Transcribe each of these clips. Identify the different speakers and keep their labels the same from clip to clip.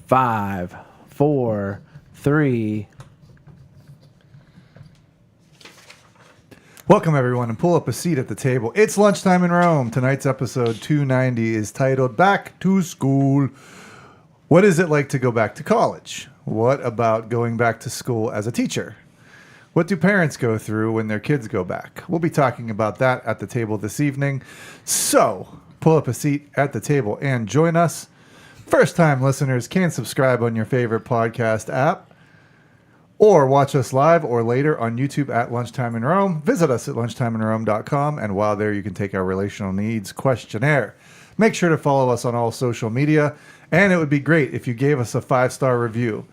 Speaker 1: 5, 4, 3.
Speaker 2: Welcome, everyone, and pull up a seat at the table. It's Lunchtime in Rome. Tonight's episode 290 is titled Back to School. What is it like to go back to college? What about going back to school as a teacher? What do parents go through when their kids go back? We'll be talking about that at the table this evening. So, pull up a seat at the table and join us. First-time listeners can subscribe on your favorite podcast app or watch us live or later on YouTube at Lunchtime in Rome. Visit us at lunchtimeinrome.com, and while there, you can take our relational needs questionnaire. Make sure to follow us on all social media, and it would be great if you gave us a 5-star review.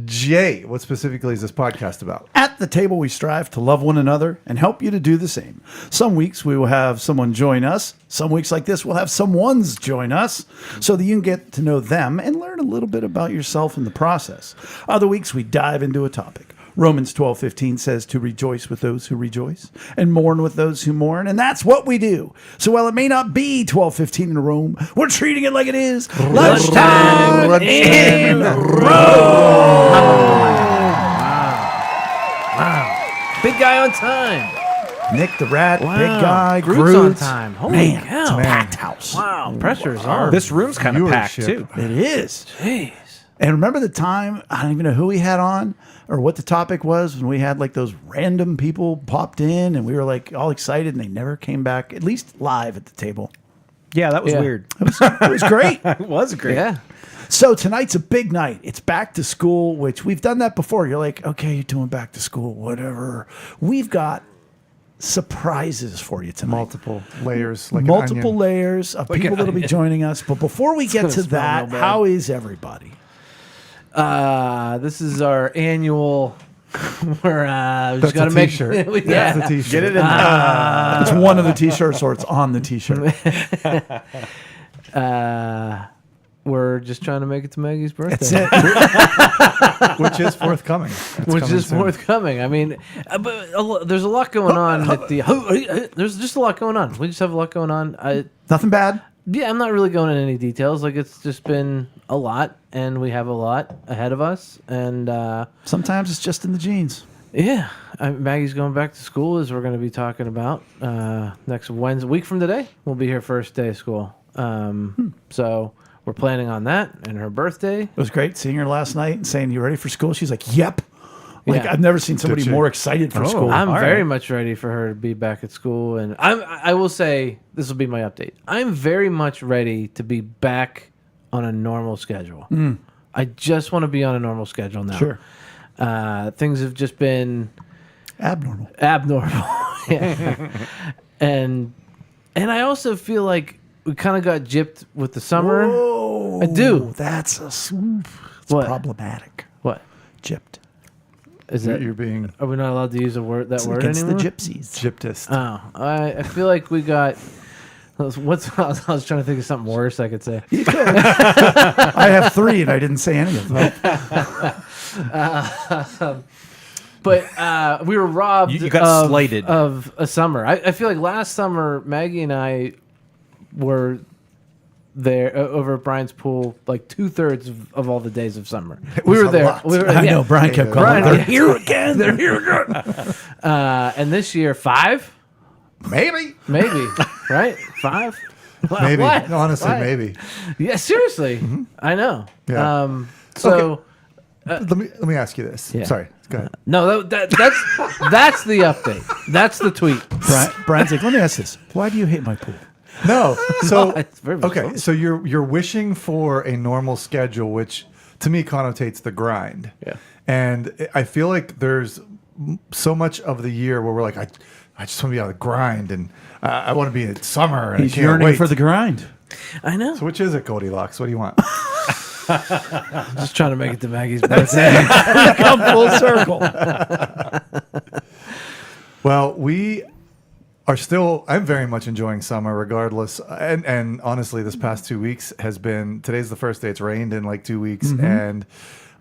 Speaker 2: Jay, what specifically is this podcast about?
Speaker 3: At the table, we strive to love one another and help you to do the same. Some weeks we will have someone join us. Some weeks like this, we'll have someone's join us so that you can get to know them and learn a little bit about yourself in the process. Other weeks, we dive into a topic. Romans 12:15 says to rejoice with those who rejoice and mourn with those who mourn. And that's what we do. So while it may not be 12:15 in Rome, we're treating it like it is lunchtime in Rome.
Speaker 1: Wow. Big guy on time.
Speaker 3: Nick the Rat,
Speaker 1: Wow.
Speaker 3: big guy,
Speaker 1: Groot's on time. Holy
Speaker 3: man,
Speaker 1: cow.
Speaker 3: it's a packed house.
Speaker 1: Wow. Pressure's on.
Speaker 4: This room's kind of packed,
Speaker 2: Viewership.
Speaker 4: too.
Speaker 3: It is.
Speaker 1: Jeez.
Speaker 3: And remember the time, I don't even know who we had on or what the topic was when we had like those random people popped in and we were like all excited and they never came back, at least live at the table.
Speaker 4: Yeah, that was
Speaker 1: Yeah.
Speaker 4: weird.
Speaker 3: It was great.
Speaker 4: It was great.
Speaker 1: Yeah.
Speaker 3: So tonight's a big night. It's back to school, which we've done that before. You're like, okay, you're doing back to school, whatever. We've got surprises for you tonight.
Speaker 2: Multiple layers, like an
Speaker 3: Multiple
Speaker 2: onion.
Speaker 3: layers of people that'll be joining us. But before we get
Speaker 1: gonna
Speaker 3: to
Speaker 1: smell
Speaker 3: that,
Speaker 1: real bad.
Speaker 3: how is everybody?
Speaker 1: This is our annual. We're
Speaker 2: That's
Speaker 1: just gotta
Speaker 2: a
Speaker 1: make
Speaker 2: t-shirt.
Speaker 1: yeah.
Speaker 2: That's the t-shirt.
Speaker 4: Get it in
Speaker 3: It's one of the t-shirts or it's on the t-shirt.
Speaker 1: We're just trying to make it to Maggie's birthday.
Speaker 3: That's it.
Speaker 2: Which is forthcoming. It's
Speaker 1: Which
Speaker 2: coming
Speaker 1: is
Speaker 2: soon.
Speaker 1: forthcoming. I mean, there's a lot going on at the. There's just a lot going on. We just have a lot going on.
Speaker 3: Nothing bad.
Speaker 1: Yeah, I'm not really going into any details. Like, it's just been a lot, and we have a lot ahead of us. And
Speaker 3: Sometimes it's just in the genes.
Speaker 1: yeah, Maggie's going back to school, as we're going to be talking about next Wednesday, week from today. We'll be her first day of school. So we're planning on that, and her birthday.
Speaker 3: It was great seeing her last night and saying, "You ready for school?" She's like, "Yep." Like
Speaker 1: Yeah.
Speaker 3: I've never seen somebody
Speaker 2: she?
Speaker 3: more excited for school.
Speaker 1: I'm
Speaker 4: All
Speaker 1: very
Speaker 4: right.
Speaker 1: much ready for her to be back at school, and I will say this will be my update. I'm very much ready to be back on a normal schedule. I just want to be on a normal schedule now.
Speaker 3: Sure.
Speaker 1: Things have just been
Speaker 3: Abnormal.
Speaker 1: abnormal, yeah. and I also feel like we kind of got gypped with the summer.
Speaker 3: Whoa,
Speaker 1: I do.
Speaker 3: That's it's
Speaker 1: What?
Speaker 3: problematic.
Speaker 1: What
Speaker 3: Gypped.
Speaker 1: is that?
Speaker 2: You're being
Speaker 1: Are we not allowed to use a word
Speaker 3: It's
Speaker 1: word
Speaker 3: against
Speaker 1: anymore?
Speaker 3: the gypsies.
Speaker 2: gyptist.
Speaker 1: Oh, I feel like we got. I was trying to think of something worse I could say.
Speaker 3: You could. I have 3 and I didn't say any of them.
Speaker 1: But we were robbed
Speaker 4: You got slighted.
Speaker 1: of a summer. I feel like last summer, Maggie and I were there over at Brian's pool like 2/3 of all the days of summer. We
Speaker 2: was
Speaker 1: were
Speaker 2: a
Speaker 1: there.
Speaker 2: lot.
Speaker 1: We were,
Speaker 3: I
Speaker 1: yeah.
Speaker 3: know. Brian kept calling.
Speaker 1: Brian,
Speaker 3: They're
Speaker 1: yeah.
Speaker 3: here again. They're here again.
Speaker 1: And this year, 5,
Speaker 2: Maybe.
Speaker 1: maybe, right? 5.
Speaker 2: Maybe.
Speaker 1: What?
Speaker 2: No, honestly,
Speaker 1: What?
Speaker 2: maybe.
Speaker 1: Yeah, seriously. I know.
Speaker 2: Yeah.
Speaker 1: So
Speaker 2: Let me ask you this.
Speaker 1: Yeah.
Speaker 2: Sorry. Go ahead.
Speaker 1: no, that's the update. That's the tweet.
Speaker 3: Brian's like, let me ask this. Why do you hate my pool?
Speaker 2: No. So
Speaker 1: it's very much
Speaker 2: okay.
Speaker 1: fun.
Speaker 2: So you're wishing for a normal schedule, which to me connotates the grind.
Speaker 1: Yeah.
Speaker 2: And I feel like there's so much of the year where we're like, I just want to be on the grind, and I want to be in summer. And
Speaker 3: He's
Speaker 2: I can't
Speaker 3: yearning
Speaker 2: wait.
Speaker 3: for the grind.
Speaker 1: I know.
Speaker 2: So which is it, Goldilocks? What do you want?
Speaker 1: Just trying to make it to Maggie's birthday.
Speaker 3: Come full circle.
Speaker 2: Well, we are still. I'm very much enjoying summer, regardless. And honestly, this past 2 weeks has been. Today's the first day it's rained in like 2 weeks, and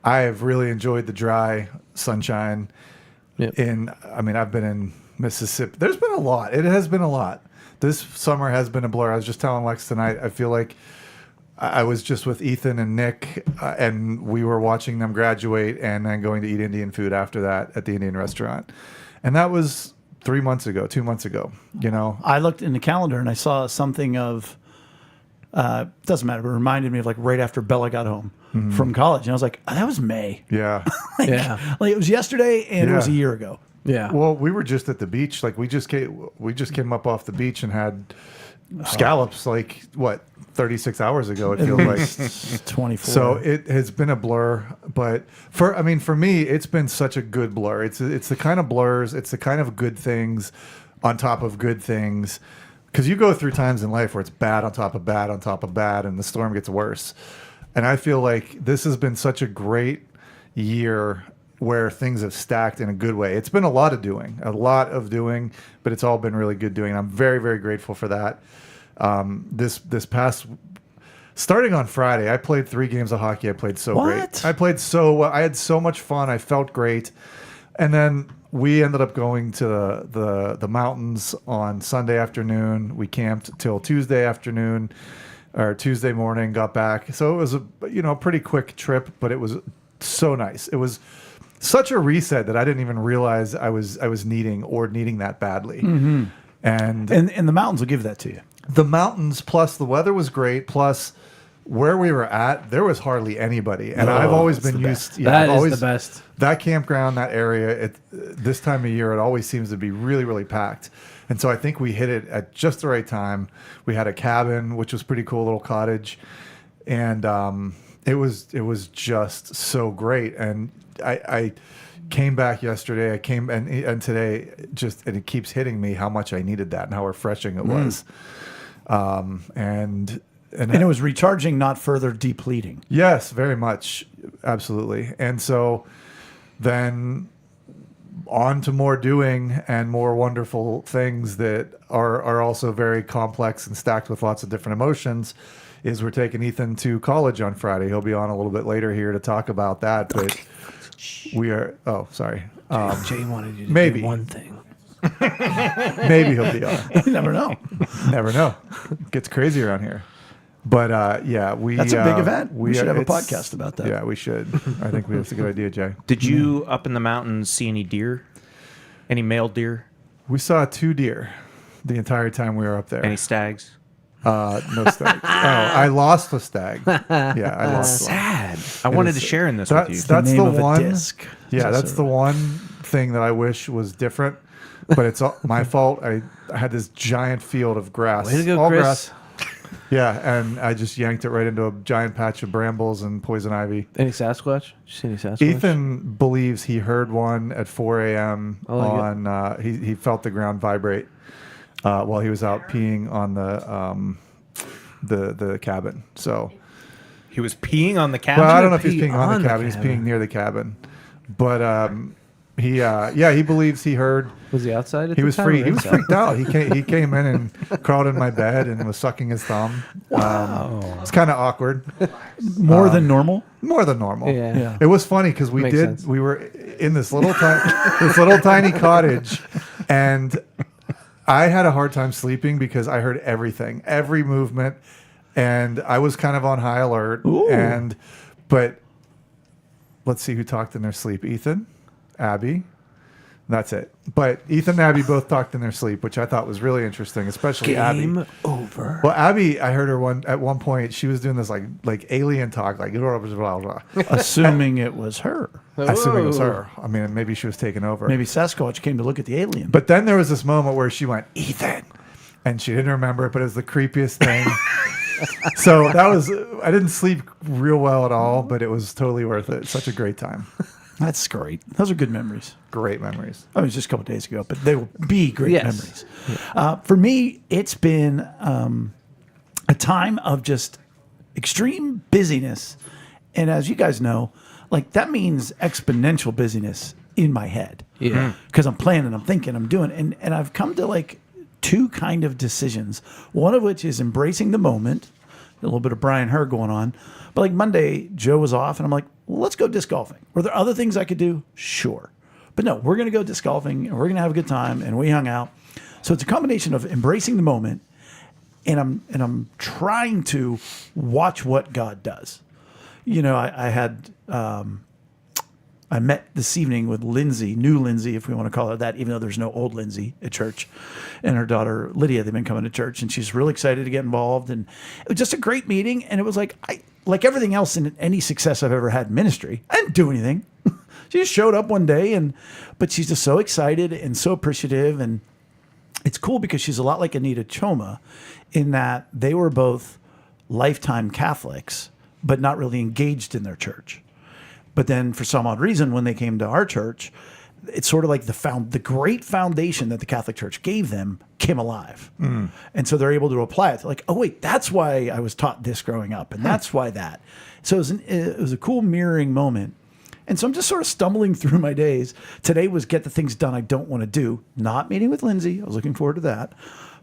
Speaker 2: I have really enjoyed the dry sunshine.
Speaker 1: Yep.
Speaker 2: I've been in Mississippi. There's been a lot. It has been a lot. This summer has been a blur. I was just telling Lex tonight. I feel like I was just with Ethan and Nick, and we were watching them graduate and then going to eat Indian food after that at the Indian restaurant. And that was 2 months ago, you know.
Speaker 3: I looked in the calendar and I saw something of, doesn't matter, but it reminded me of like right after Bella got home from college. And I was like, oh, that was May.
Speaker 2: Yeah.
Speaker 1: Yeah.
Speaker 3: Like it was yesterday and it was a year ago.
Speaker 1: Yeah.
Speaker 2: Well, we were just at the beach. Like we just came up off the beach and had scallops like what 36 hours ago it feels like
Speaker 3: 24.
Speaker 2: so it has been a blur, but for me it's been such a good blur. It's the kind of blurs, it's the kind of good things on top of good things, because you go through times in life where it's bad on top of bad on top of bad and the storm gets worse, and I feel like this has been such a great year where things have stacked in a good way. It's been a lot of doing, but it's all been really good doing. I'm very, very grateful for that. This past, starting on Friday, I played 3 games of hockey. I played so great. I played so well. I had so much fun. I felt great. And then we ended up going to the mountains on Sunday afternoon. We camped till Tuesday afternoon or Tuesday morning, got back. So it was a pretty quick trip, but it was so nice. It was such a reset that I didn't even realize I was needing that badly. Mm-hmm. And
Speaker 3: the mountains will give that to you.
Speaker 2: The mountains, plus the weather was great, plus where we were at, there was hardly anybody. And I've always been used. Yeah,
Speaker 1: that is the best.
Speaker 2: That campground, that area, this time of year, it always seems to be really, really packed. And so I think we hit it at just the right time. We had a cabin, which was pretty cool, little cottage, and it was just so great. And I came back yesterday. I came and today, and it keeps hitting me how much I needed that and how refreshing it was. And it was
Speaker 3: recharging, not further depleting.
Speaker 2: Yes, very much, absolutely. And so then on to more doing and more wonderful things that are also very complex and stacked with lots of different emotions. Is we're taking Ethan to college on Friday. He'll be on a little bit later here to talk about that, but. We are. Oh, sorry.
Speaker 1: Jay wanted you to
Speaker 2: maybe
Speaker 1: do one thing.
Speaker 2: Maybe he'll be on.
Speaker 3: You never know.
Speaker 2: Never know. It gets crazy around here. But
Speaker 3: that's a big event. We should have a podcast about that.
Speaker 2: Yeah, we should. I think that's a good idea, Jay.
Speaker 4: Did you up in the mountains see any deer? Any male deer?
Speaker 2: We saw 2 deer the entire time we were up there.
Speaker 4: Any stags?
Speaker 2: No stag. Oh, I lost a stag. Yeah, I lost one.
Speaker 4: Sad. I wanted to share in this with you.
Speaker 2: That's the one.
Speaker 3: Disc.
Speaker 2: Yeah, that's the one thing that I wish was different, but it's all my fault. I had this giant field of grass.
Speaker 1: Way to go,
Speaker 2: all
Speaker 1: Chris.
Speaker 2: grass. Yeah, and I just yanked it right into a giant patch of brambles and poison ivy.
Speaker 1: Any Sasquatch? Did you see any Sasquatch?
Speaker 2: Ethan believes he heard one at 4 a.m. He felt the ground vibrate while he was out peeing on the cabin. So
Speaker 4: he was peeing on the cabin.
Speaker 2: Well, I don't know if he's peeing on the cabin. He's peeing near the cabin, but he believes he heard.
Speaker 1: Was he outside?
Speaker 2: He was free. He was freaked out. He came in and crawled in my bed and was sucking his thumb. Wow, it's kind of awkward.
Speaker 3: More than normal.
Speaker 2: More than normal.
Speaker 3: Yeah.
Speaker 2: It was funny because we were in this little tiny cottage, and I had a hard time sleeping because I heard everything, every movement, and I was kind of on high alert.
Speaker 3: Ooh.
Speaker 2: But let's see who talked in their sleep. Ethan, Abby. That's it. But Ethan and Abby both talked in their sleep, which I thought was really interesting, especially Abby.
Speaker 1: Game over.
Speaker 2: Well, Abby, I heard her at one point. She was doing this like alien talk, like blah, blah, blah.
Speaker 3: Assuming it was her.
Speaker 2: Assuming it was her. I mean, maybe she was taking over.
Speaker 3: Maybe Sasquatch came to look at the alien.
Speaker 2: But then there was this moment where she went, Ethan, and she didn't remember it, but it was the creepiest thing. So I didn't sleep real well at all, but it was totally worth it. Such a great time.
Speaker 3: That's great. Those are good memories.
Speaker 2: Great memories.
Speaker 3: I mean, it was just a couple of days ago, but they will be great memories.
Speaker 1: Yeah.
Speaker 3: For me, it's been a time of just extreme busyness. And as you guys know, like that means exponential busyness in my head.
Speaker 1: Yeah.
Speaker 3: Because I'm planning, I'm thinking, I'm doing. And I've come to like 2 kind of decisions. One of which is embracing the moment. A little bit of Brian Herr going on. But like Monday, Joe was off, and I'm like, well, let's go disc golfing. Were there other things I could do? Sure. But no, we're going to go disc golfing, and we're going to have a good time, and we hung out. So it's a combination of embracing the moment and I'm trying to watch what God does. You know, I met this evening with Lindsay, new Lindsay, if we want to call her that, even though there's no old Lindsay at church, and her daughter Lydia. They've been coming to church, and she's really excited to get involved. And it was just a great meeting. And it was like everything else in any success I've ever had in ministry, I didn't do anything. She just showed up one day, but she's just so excited and so appreciative. And it's cool because she's a lot like Anita Choma in that they were both lifetime Catholics, but not really engaged in their church. But then for some odd reason, when they came to our church, it's sort of like the great foundation that the Catholic Church gave them came alive. And so they're able to apply it. They're like, oh, wait, that's why I was taught this growing up. And that's why that. So it was a cool mirroring moment. And so I'm just sort of stumbling through my days. Today was get the things done I don't want to do. Not meeting with Lindsay. I was looking forward to that.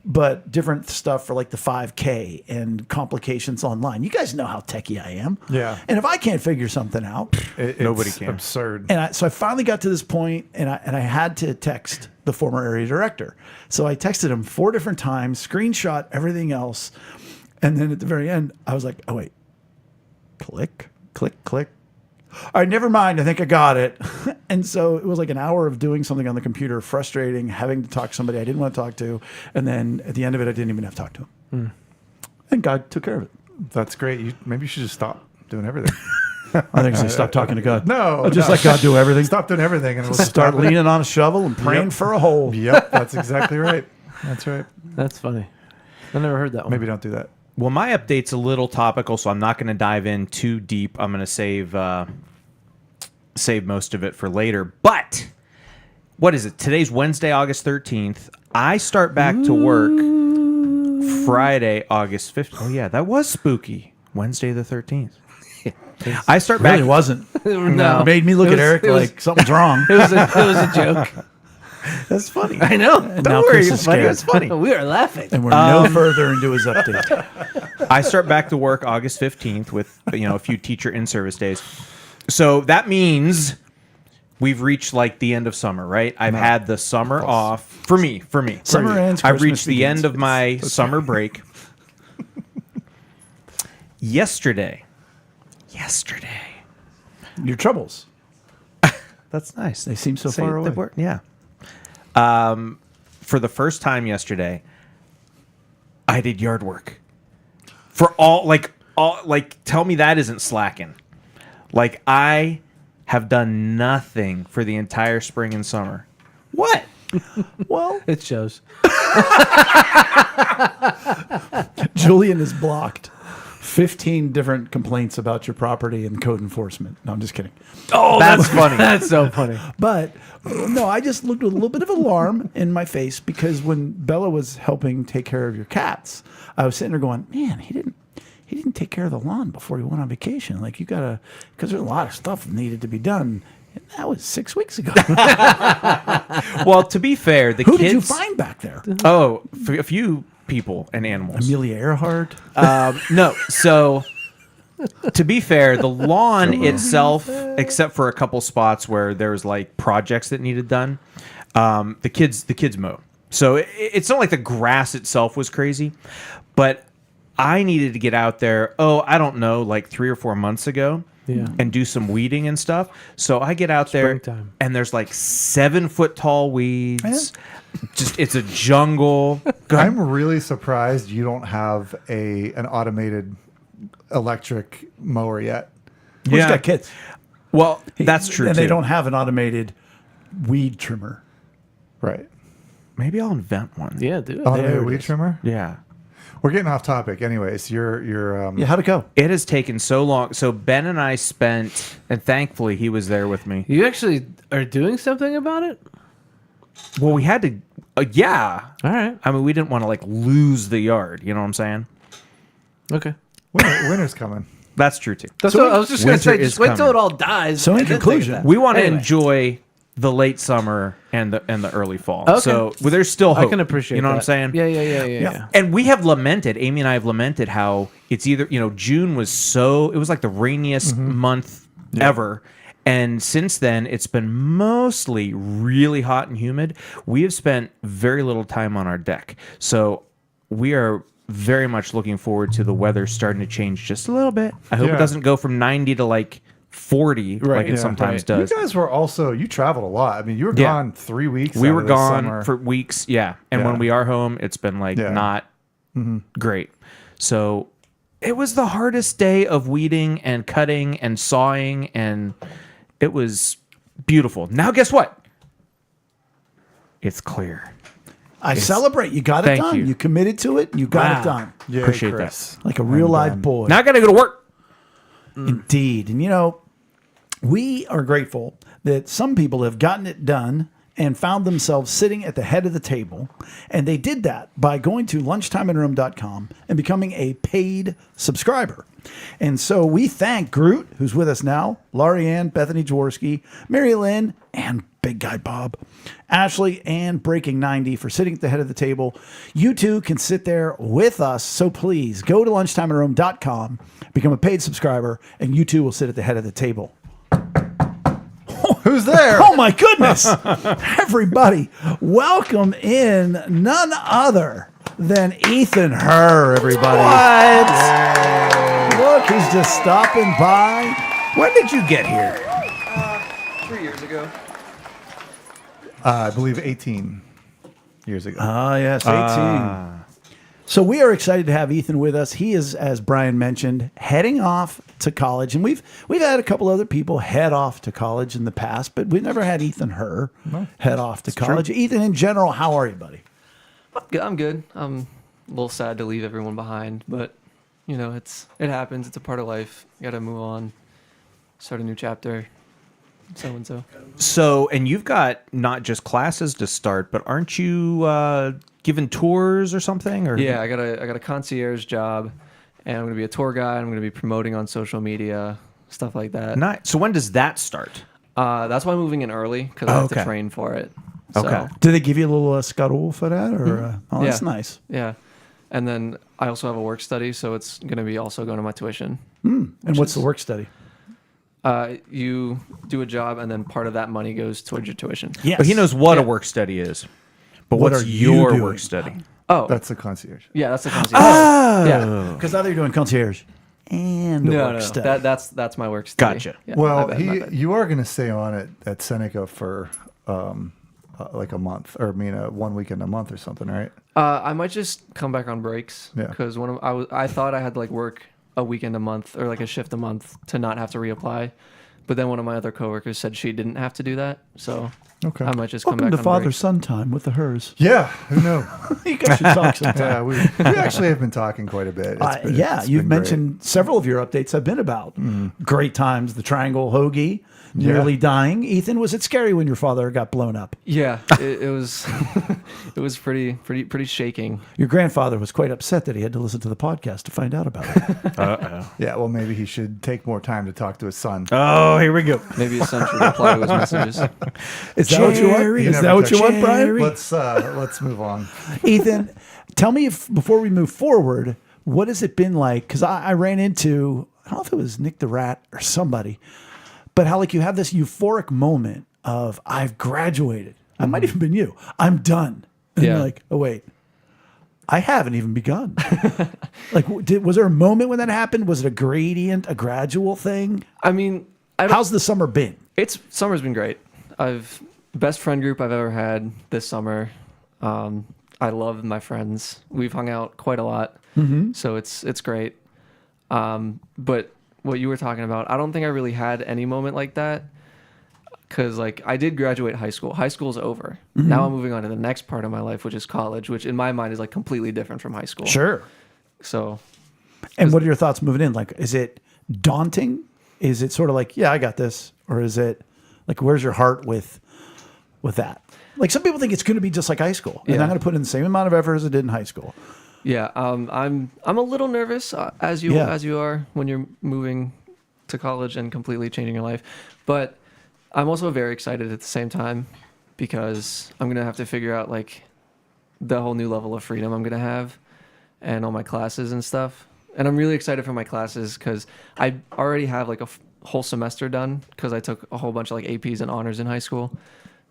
Speaker 3: But different stuff for like the 5K and complications online. You guys know how techie I am.
Speaker 2: Yeah.
Speaker 3: And if I can't figure something out,
Speaker 4: Nobody
Speaker 2: it's
Speaker 4: can.
Speaker 2: Absurd.
Speaker 3: and so I finally got to this point, and I had to text the former area director. So I texted him 4 different times, screenshot everything else, and then at the very end, I was like, "Oh wait, click, click, click." All right, never mind. I think I got it. And so it was like an hour of doing something on the computer, frustrating, having to talk to somebody I didn't want to talk to, and then at the end of it, I didn't even have to talk to him. And God took care of it.
Speaker 2: That's great. Maybe you should just stop doing everything.
Speaker 3: I think I should stop talking to God.
Speaker 2: No,
Speaker 3: Just
Speaker 2: no.
Speaker 3: let God do everything.
Speaker 2: Stop doing everything, and we'll
Speaker 3: Start
Speaker 2: stop it.
Speaker 3: leaning on a shovel and praying for a hole.
Speaker 2: Yep, that's exactly right. That's right.
Speaker 1: That's funny. I never heard that one.
Speaker 2: Maybe don't do that.
Speaker 4: Well, my update's a little topical, so I'm not going to dive in too deep. I'm going to save most of it for later. But what is it? Today's Wednesday, August 13th. I start back to work Friday, August 15th. Oh yeah, that was spooky. Wednesday the 13th. I start back.
Speaker 3: Really wasn't.
Speaker 1: No.
Speaker 3: It made me look at Eric like something's wrong.
Speaker 1: It was a joke.
Speaker 3: That's funny.
Speaker 1: I know.
Speaker 3: And
Speaker 1: Don't
Speaker 3: now
Speaker 1: worry.
Speaker 3: Chris is
Speaker 1: It's funny.
Speaker 3: scared.
Speaker 1: It's funny. We are laughing.
Speaker 3: And we're no further into his update.
Speaker 4: I start back to work August 15th with a few teacher in-service days. So that means we've reached like the end of summer, right? I've had the summer off for me.
Speaker 3: Summer ends,
Speaker 4: I've
Speaker 3: Christmas
Speaker 4: reached the
Speaker 3: begins.
Speaker 4: end of my summer break. Yesterday.
Speaker 3: Your troubles.
Speaker 4: That's nice.
Speaker 3: They seem so
Speaker 4: Say
Speaker 3: far
Speaker 4: the
Speaker 3: away.
Speaker 4: word- Yeah. For the first time yesterday, I did yard work. For all tell me that isn't slacking. Like I have done nothing for the entire spring and summer. What?
Speaker 3: Well,
Speaker 1: It shows.
Speaker 3: Julian is blocked. 15 different complaints about your property and code enforcement. No, I'm just kidding.
Speaker 1: Oh,
Speaker 4: That's funny.
Speaker 1: That's so funny.
Speaker 3: But no, I just looked with a little bit of alarm in my face because when Bella was helping take care of your cats, I was sitting there going, man, he didn't take care of the lawn before he went on vacation. Like you gotta, because there's a lot of stuff that needed to be done. And that was 6 weeks ago.
Speaker 4: Well, to be fair, the
Speaker 3: Who
Speaker 4: kids.
Speaker 3: did you find back there?
Speaker 4: Oh, a few people and animals.
Speaker 3: Amelia Earhart.
Speaker 4: No, so to be fair, the lawn itself, except for a couple spots where there's like projects that needed done, the kids mow. So it's not like the grass itself was crazy, but I needed to get out there. Oh, I don't know, like 3 or 4 months ago.
Speaker 1: Yeah.
Speaker 4: And do some weeding and stuff. So I get out there,
Speaker 1: Springtime.
Speaker 4: and there's like 7-foot tall weeds. Just it's a jungle.
Speaker 2: I'm really surprised you don't have an automated electric mower yet.
Speaker 3: Well, he's got kids.
Speaker 4: Well, that's true.
Speaker 3: And
Speaker 4: too.
Speaker 3: they don't have an automated weed trimmer.
Speaker 2: Right.
Speaker 4: Maybe I'll invent one.
Speaker 1: Yeah, dude.
Speaker 2: Automated
Speaker 3: it
Speaker 2: weed
Speaker 3: is.
Speaker 2: trimmer.
Speaker 4: Yeah.
Speaker 2: We're getting off topic. Anyways, you're
Speaker 3: Yeah, how'd it go?
Speaker 4: It has taken so long. So Ben and I spent, and thankfully he was there with me.
Speaker 1: You actually are doing something about it?
Speaker 4: Well, we had to. Yeah.
Speaker 1: All right.
Speaker 4: I mean, we didn't want to like lose the yard. You know what I'm saying?
Speaker 1: Okay.
Speaker 2: winter's coming.
Speaker 4: That's true too.
Speaker 1: That's what I was just going to
Speaker 4: winter
Speaker 1: say.
Speaker 4: is
Speaker 1: Just wait till
Speaker 4: coming.
Speaker 1: it all dies.
Speaker 3: So in
Speaker 1: and then think
Speaker 3: conclusion,
Speaker 1: of that.
Speaker 4: We want to
Speaker 1: Anyway.
Speaker 4: enjoy the late summer and the early fall.
Speaker 1: Okay.
Speaker 4: So well, there's still hope.
Speaker 1: I can appreciate
Speaker 4: You know
Speaker 1: that.
Speaker 4: what I'm saying?
Speaker 1: Yeah.
Speaker 4: And we have lamented, Amy and I have lamented how it's either, June was it was like the rainiest month ever. And since then, it's been mostly really hot and humid. We have spent very little time on our deck. So we are very much looking forward to the weather starting to change just a little bit. I hope
Speaker 2: Yeah.
Speaker 4: it doesn't go from 90 to like 40 like it
Speaker 3: yeah,
Speaker 4: sometimes
Speaker 2: You
Speaker 4: does.
Speaker 2: guys were also, you traveled a lot. I mean, you were
Speaker 4: Yeah.
Speaker 2: gone 3 weeks.
Speaker 4: We
Speaker 2: out
Speaker 4: were
Speaker 2: of the
Speaker 4: gone
Speaker 2: summer.
Speaker 4: for weeks, yeah. And
Speaker 2: Yeah.
Speaker 4: when we are home, it's been like
Speaker 2: Yeah.
Speaker 4: not great. So it was the hardest day of weeding and cutting and sawing, and it was beautiful. Now, guess what? It's clear.
Speaker 3: I celebrate. You got it
Speaker 4: Thank
Speaker 3: done.
Speaker 4: you.
Speaker 3: You committed to it. You got
Speaker 4: Wow.
Speaker 3: it done.
Speaker 2: Yay,
Speaker 4: Appreciate
Speaker 2: Chris.
Speaker 3: Like a real live
Speaker 2: done.
Speaker 3: boy.
Speaker 4: Now I got to go to work.
Speaker 3: Indeed. And you know, we are grateful that some people have gotten it done and found themselves sitting at the head of the table. And they did that by going to lunchtimeinroom.com and becoming a paid subscriber. And so we thank Groot, who's with us now, Laurie Ann, Bethany Jaworski, Mary Lynn, and Big Guy Bob, Ashley, and Breaking 90 for sitting at the head of the table. You too can sit there with us. So please go to lunchtimeinroom.com, become a paid subscriber, and you too will sit at the head of the table.
Speaker 2: Who's there?
Speaker 3: Oh my goodness. Everybody, welcome in none other than Ethan Herr, everybody. Look, he's just stopping by.
Speaker 4: When did you get here?
Speaker 5: 3 years ago.
Speaker 2: I believe 18 years ago.
Speaker 3: Ah, yes, 18. So we are excited to have Ethan with us. He is, as Brian mentioned, heading off to college, and we've had a couple other people head off to college in the past, but we've never had Ethan Herr head off to college. Ethan, in general, how are you, buddy?
Speaker 5: I'm good. I'm a little sad to leave everyone behind, but you know, it happens. It's a part of life. You got to move on, start a new chapter. So and so.
Speaker 4: So, and you've got not just classes to start, but aren't you giving tours or something? Or
Speaker 5: Yeah, I got a concierge job, and I'm gonna be a tour guide. I'm gonna be promoting on social media, stuff like that.
Speaker 4: Not. So when does that start?
Speaker 5: That's why I'm moving in early because I have
Speaker 4: okay.
Speaker 5: to train for it. So,
Speaker 4: Okay.
Speaker 3: Did they give you a little scuttle for that? Or oh, that's
Speaker 5: Yeah.
Speaker 3: nice.
Speaker 5: Yeah, and then I also have a work study, so it's gonna be also going to my tuition.
Speaker 3: And what's the work study?
Speaker 5: You do a job, and then part of that money goes towards your tuition.
Speaker 3: Yes.
Speaker 4: But he knows what a
Speaker 5: Yeah.
Speaker 4: work study is. But
Speaker 3: What
Speaker 4: what's
Speaker 3: are you
Speaker 4: your
Speaker 3: doing?
Speaker 4: work study?
Speaker 5: Oh,
Speaker 2: That's the concierge.
Speaker 5: yeah, that's the concierge. Yeah.
Speaker 3: Because now you're doing concierge and
Speaker 5: No,
Speaker 3: work study.
Speaker 5: that's my work study.
Speaker 4: Gotcha.
Speaker 5: Yeah, my
Speaker 2: Well,
Speaker 5: bad, my bad.
Speaker 2: you are going to stay on at Seneca for like a month, or 1 weekend a month or something, right?
Speaker 5: I might just come back on breaks.
Speaker 2: Yeah.
Speaker 5: Because I thought I had to like work a weekend a month or like a shift a month to not have to reapply, but then one of my other coworkers said she didn't have to do that, so
Speaker 2: Okay.
Speaker 5: I might just come
Speaker 3: Welcome
Speaker 5: back
Speaker 3: to
Speaker 5: on
Speaker 3: father
Speaker 5: breaks.
Speaker 3: son time with the Hers.
Speaker 2: Yeah, who knows?
Speaker 3: You guys should talk sometime.
Speaker 2: Yeah, we actually have been talking quite a bit. It's
Speaker 3: You've
Speaker 2: been
Speaker 3: mentioned several of your updates have been about great times, the triangle hoagie, nearly dying. Ethan, was it scary when your father got blown up?
Speaker 5: Yeah, it was it was pretty shaking.
Speaker 3: Your grandfather was quite upset that he had to listen to the podcast to find out about it.
Speaker 2: great. Yeah, well, maybe he should take more time to talk to his son.
Speaker 4: Oh, here we go.
Speaker 5: Maybe his son should reply to his messages.
Speaker 3: Is that what you want?
Speaker 2: He
Speaker 3: Is
Speaker 2: never
Speaker 3: that what you
Speaker 2: texted
Speaker 3: want,
Speaker 2: me.
Speaker 3: Brian?
Speaker 2: Let's move on.
Speaker 3: Ethan, tell me before we move forward, what has it been like? Because I ran into, I don't know if it was Nick the Rat or somebody, but how like you have this euphoric moment of I've graduated. I might even been you. I'm done. And you're
Speaker 5: Yeah.
Speaker 3: like, oh wait, I haven't even begun. Like, was there a moment when that happened? Was it a gradient, a gradual thing?
Speaker 5: I mean, I don't,
Speaker 3: How's the summer been?
Speaker 5: summer's been great. Best friend group I've ever had this summer. I love my friends. We've hung out quite a lot, so it's great. But what you were talking about, I don't think I really had any moment like that, because like I did graduate high school. High school's over. Now I'm moving on to the next part of my life, which is college, which in my mind is like completely different from high school.
Speaker 3: Sure.
Speaker 5: So
Speaker 3: And what are your thoughts moving in? Like, is it daunting? Is it sort of like, yeah, I got this? Or is it like, where's your heart with that? Like, some people think it's going to be just like high school, and
Speaker 5: Yeah.
Speaker 3: I'm going to put in the same amount of effort as I did in high school.
Speaker 5: yeah, I'm a little nervous as you are when you're moving to college and completely changing your life, but I'm also very excited at the same time because I'm gonna have to figure out like the whole new level of freedom I'm gonna have and all my classes and stuff. And I'm really excited for my classes because I already have like a whole semester done because I took a whole bunch of like APs and honors in high school.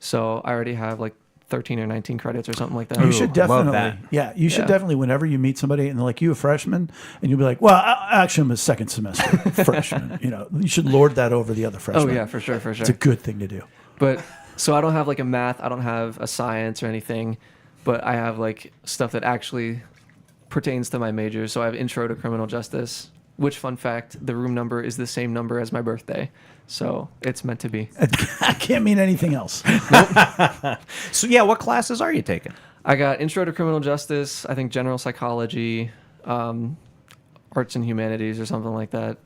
Speaker 5: So I already have like 13 or 19 credits or something like that.
Speaker 3: You should
Speaker 4: love
Speaker 3: definitely,
Speaker 4: that.
Speaker 3: yeah, you should
Speaker 5: Yeah.
Speaker 3: definitely, whenever you meet somebody and they're like, you a freshman? And you'll be like, well, actually, I'm a second semester freshman. You should lord that over the other
Speaker 5: Oh
Speaker 3: freshmen.
Speaker 5: yeah, for sure.
Speaker 3: It's a good thing to do.
Speaker 5: But so I don't have like a math, I don't have a science or anything, but I have like stuff that actually pertains to my major. So I have intro to criminal justice, which, fun fact, the room number is the same number as my birthday. So it's meant to be.
Speaker 3: I can't mean anything else.
Speaker 4: So yeah, what classes are you taking?
Speaker 5: I got intro to criminal justice, I think general psychology, arts and humanities or something like that.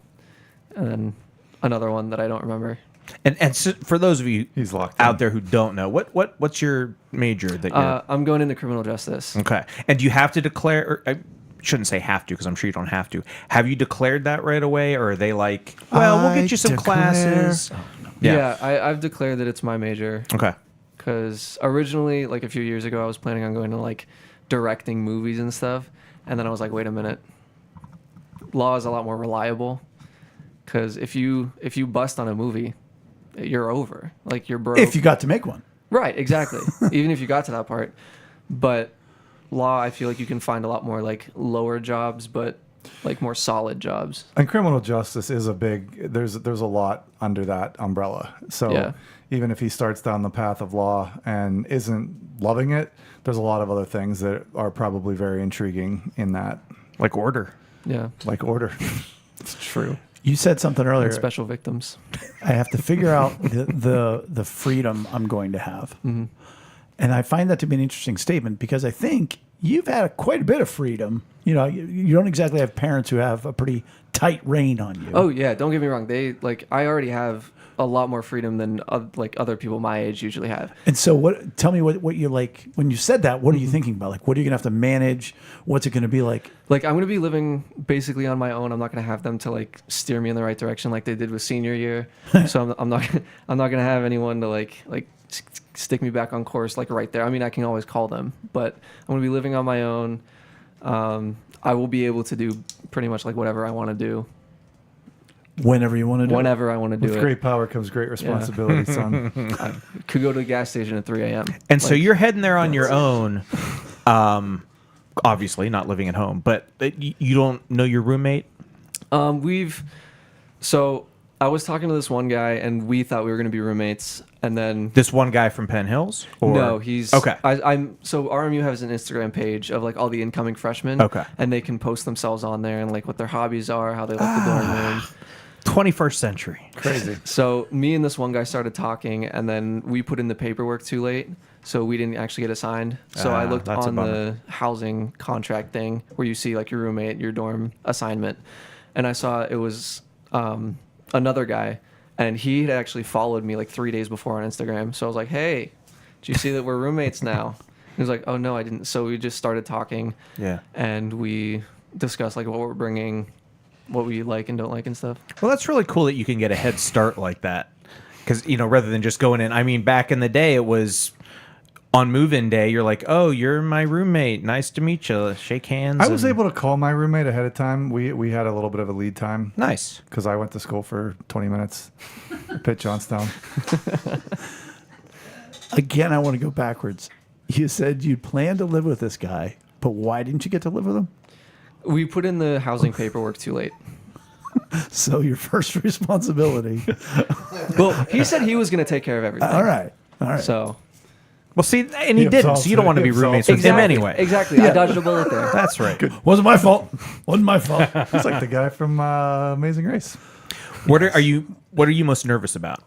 Speaker 5: And then another one that I don't remember.
Speaker 4: And so for those of you
Speaker 2: He's locked
Speaker 4: out
Speaker 2: in.
Speaker 4: there who don't know, what's your major that you're
Speaker 5: I'm going into criminal justice.
Speaker 4: okay? And do you have to declare? Or, I shouldn't say have to because I'm sure you don't have to. Have you declared that right away, or are they like, well, we'll get you some classes?
Speaker 5: Yeah, I've declared that it's my major.
Speaker 4: Okay.
Speaker 5: Because originally, like a few years ago, I was planning on going to like directing movies and stuff, and then I was like, wait a minute, law is a lot more reliable. Because if you bust on a movie, you're over. Like you're broke.
Speaker 3: If you got to make one.
Speaker 5: Right, exactly. Even if you got to that part, but law, I feel like you can find a lot more like lower jobs, but like more solid jobs.
Speaker 2: And criminal justice is a big. There's a lot under that umbrella. So
Speaker 5: Yeah.
Speaker 2: even if he starts down the path of law and isn't loving it, there's a lot of other things that are probably very intriguing in that,
Speaker 4: Like order.
Speaker 5: Yeah,
Speaker 2: like order.
Speaker 5: it's true.
Speaker 3: You said something earlier.
Speaker 5: And special victims.
Speaker 3: I have to figure out the freedom I'm going to have. Mm-hmm. And I find that to be an interesting statement because I think you've had quite a bit of freedom. You don't exactly have parents who have a pretty tight rein on you.
Speaker 5: Oh yeah, don't get me wrong. They like I already have a lot more freedom than like other people my age usually have.
Speaker 3: And so tell me what you like when you said that, what are you thinking about? Like, what are you going to have to manage? What's it going to be like?
Speaker 5: Like I'm going to be living basically on my own. I'm not going to have them to like steer me in the right direction like they did with senior year. So I'm not going to have anyone to like stick me back on course like right there. I mean, I can always call them, but I'm going to be living on my own. I will be able to do pretty much like whatever I want to do.
Speaker 3: Whenever you want to do
Speaker 5: Whenever I want to do
Speaker 2: With
Speaker 5: it.
Speaker 2: great power comes great responsibility, son.
Speaker 5: I could go to the gas station at 3 a.m.
Speaker 4: And so
Speaker 5: Like,
Speaker 4: you're heading there on your own. Obviously not living at home, but you don't know your roommate.
Speaker 5: So I was talking to this one guy, and we thought we were going to be roommates, and then
Speaker 4: This one guy from Penn Hills? Or?
Speaker 5: no, he's
Speaker 4: Okay.
Speaker 5: I'm so RMU has an Instagram page of like all the incoming freshmen.
Speaker 4: Okay.
Speaker 5: and they can post themselves on there and like what their hobbies are, how they like the dorm room.
Speaker 4: 21st century.
Speaker 2: Crazy.
Speaker 5: So me and this one guy started talking, and then we put in the paperwork too late, so we didn't actually get assigned. So I looked
Speaker 4: that's a
Speaker 5: on
Speaker 4: bummer.
Speaker 5: the housing contract thing where you see like your roommate, your dorm assignment, and I saw it was another guy, and he had actually followed me like 3 days before on Instagram. So I was like, "Hey, do you see that we're roommates now?" He was like, "Oh no, I didn't." So we just started talking,
Speaker 4: Yeah.
Speaker 5: and we discussed like what we're bringing, what we like and don't like and stuff.
Speaker 4: Well, that's really cool that you can get a head start like that. Because, rather than just going in, I mean, back in the day, it was on move-in day, you're like, oh, you're my roommate. Nice to meet you. Shake hands.
Speaker 2: I was able to call my roommate ahead of time. We had a little bit of a lead time
Speaker 4: Nice.
Speaker 2: because I went to school for 20 minutes. Pitt Johnstown.
Speaker 3: Again, I want to go backwards. You said you planned to live with this guy, but why didn't you get to live with him?
Speaker 5: We put in the housing paperwork too late.
Speaker 3: So your first responsibility.
Speaker 5: Well, he said he was going to take care of everything.
Speaker 3: All right.
Speaker 5: So
Speaker 4: Well, see, and he didn't,
Speaker 2: absolves
Speaker 4: so you don't
Speaker 2: it.
Speaker 4: want to be
Speaker 2: He absolves
Speaker 4: roommates
Speaker 2: it.
Speaker 4: with him anyway.
Speaker 5: Exactly. I dodged a bullet there.
Speaker 4: That's right.
Speaker 3: Wasn't my fault. Wasn't my fault.
Speaker 2: It's like the guy from Amazing Race.
Speaker 4: What are you most nervous about?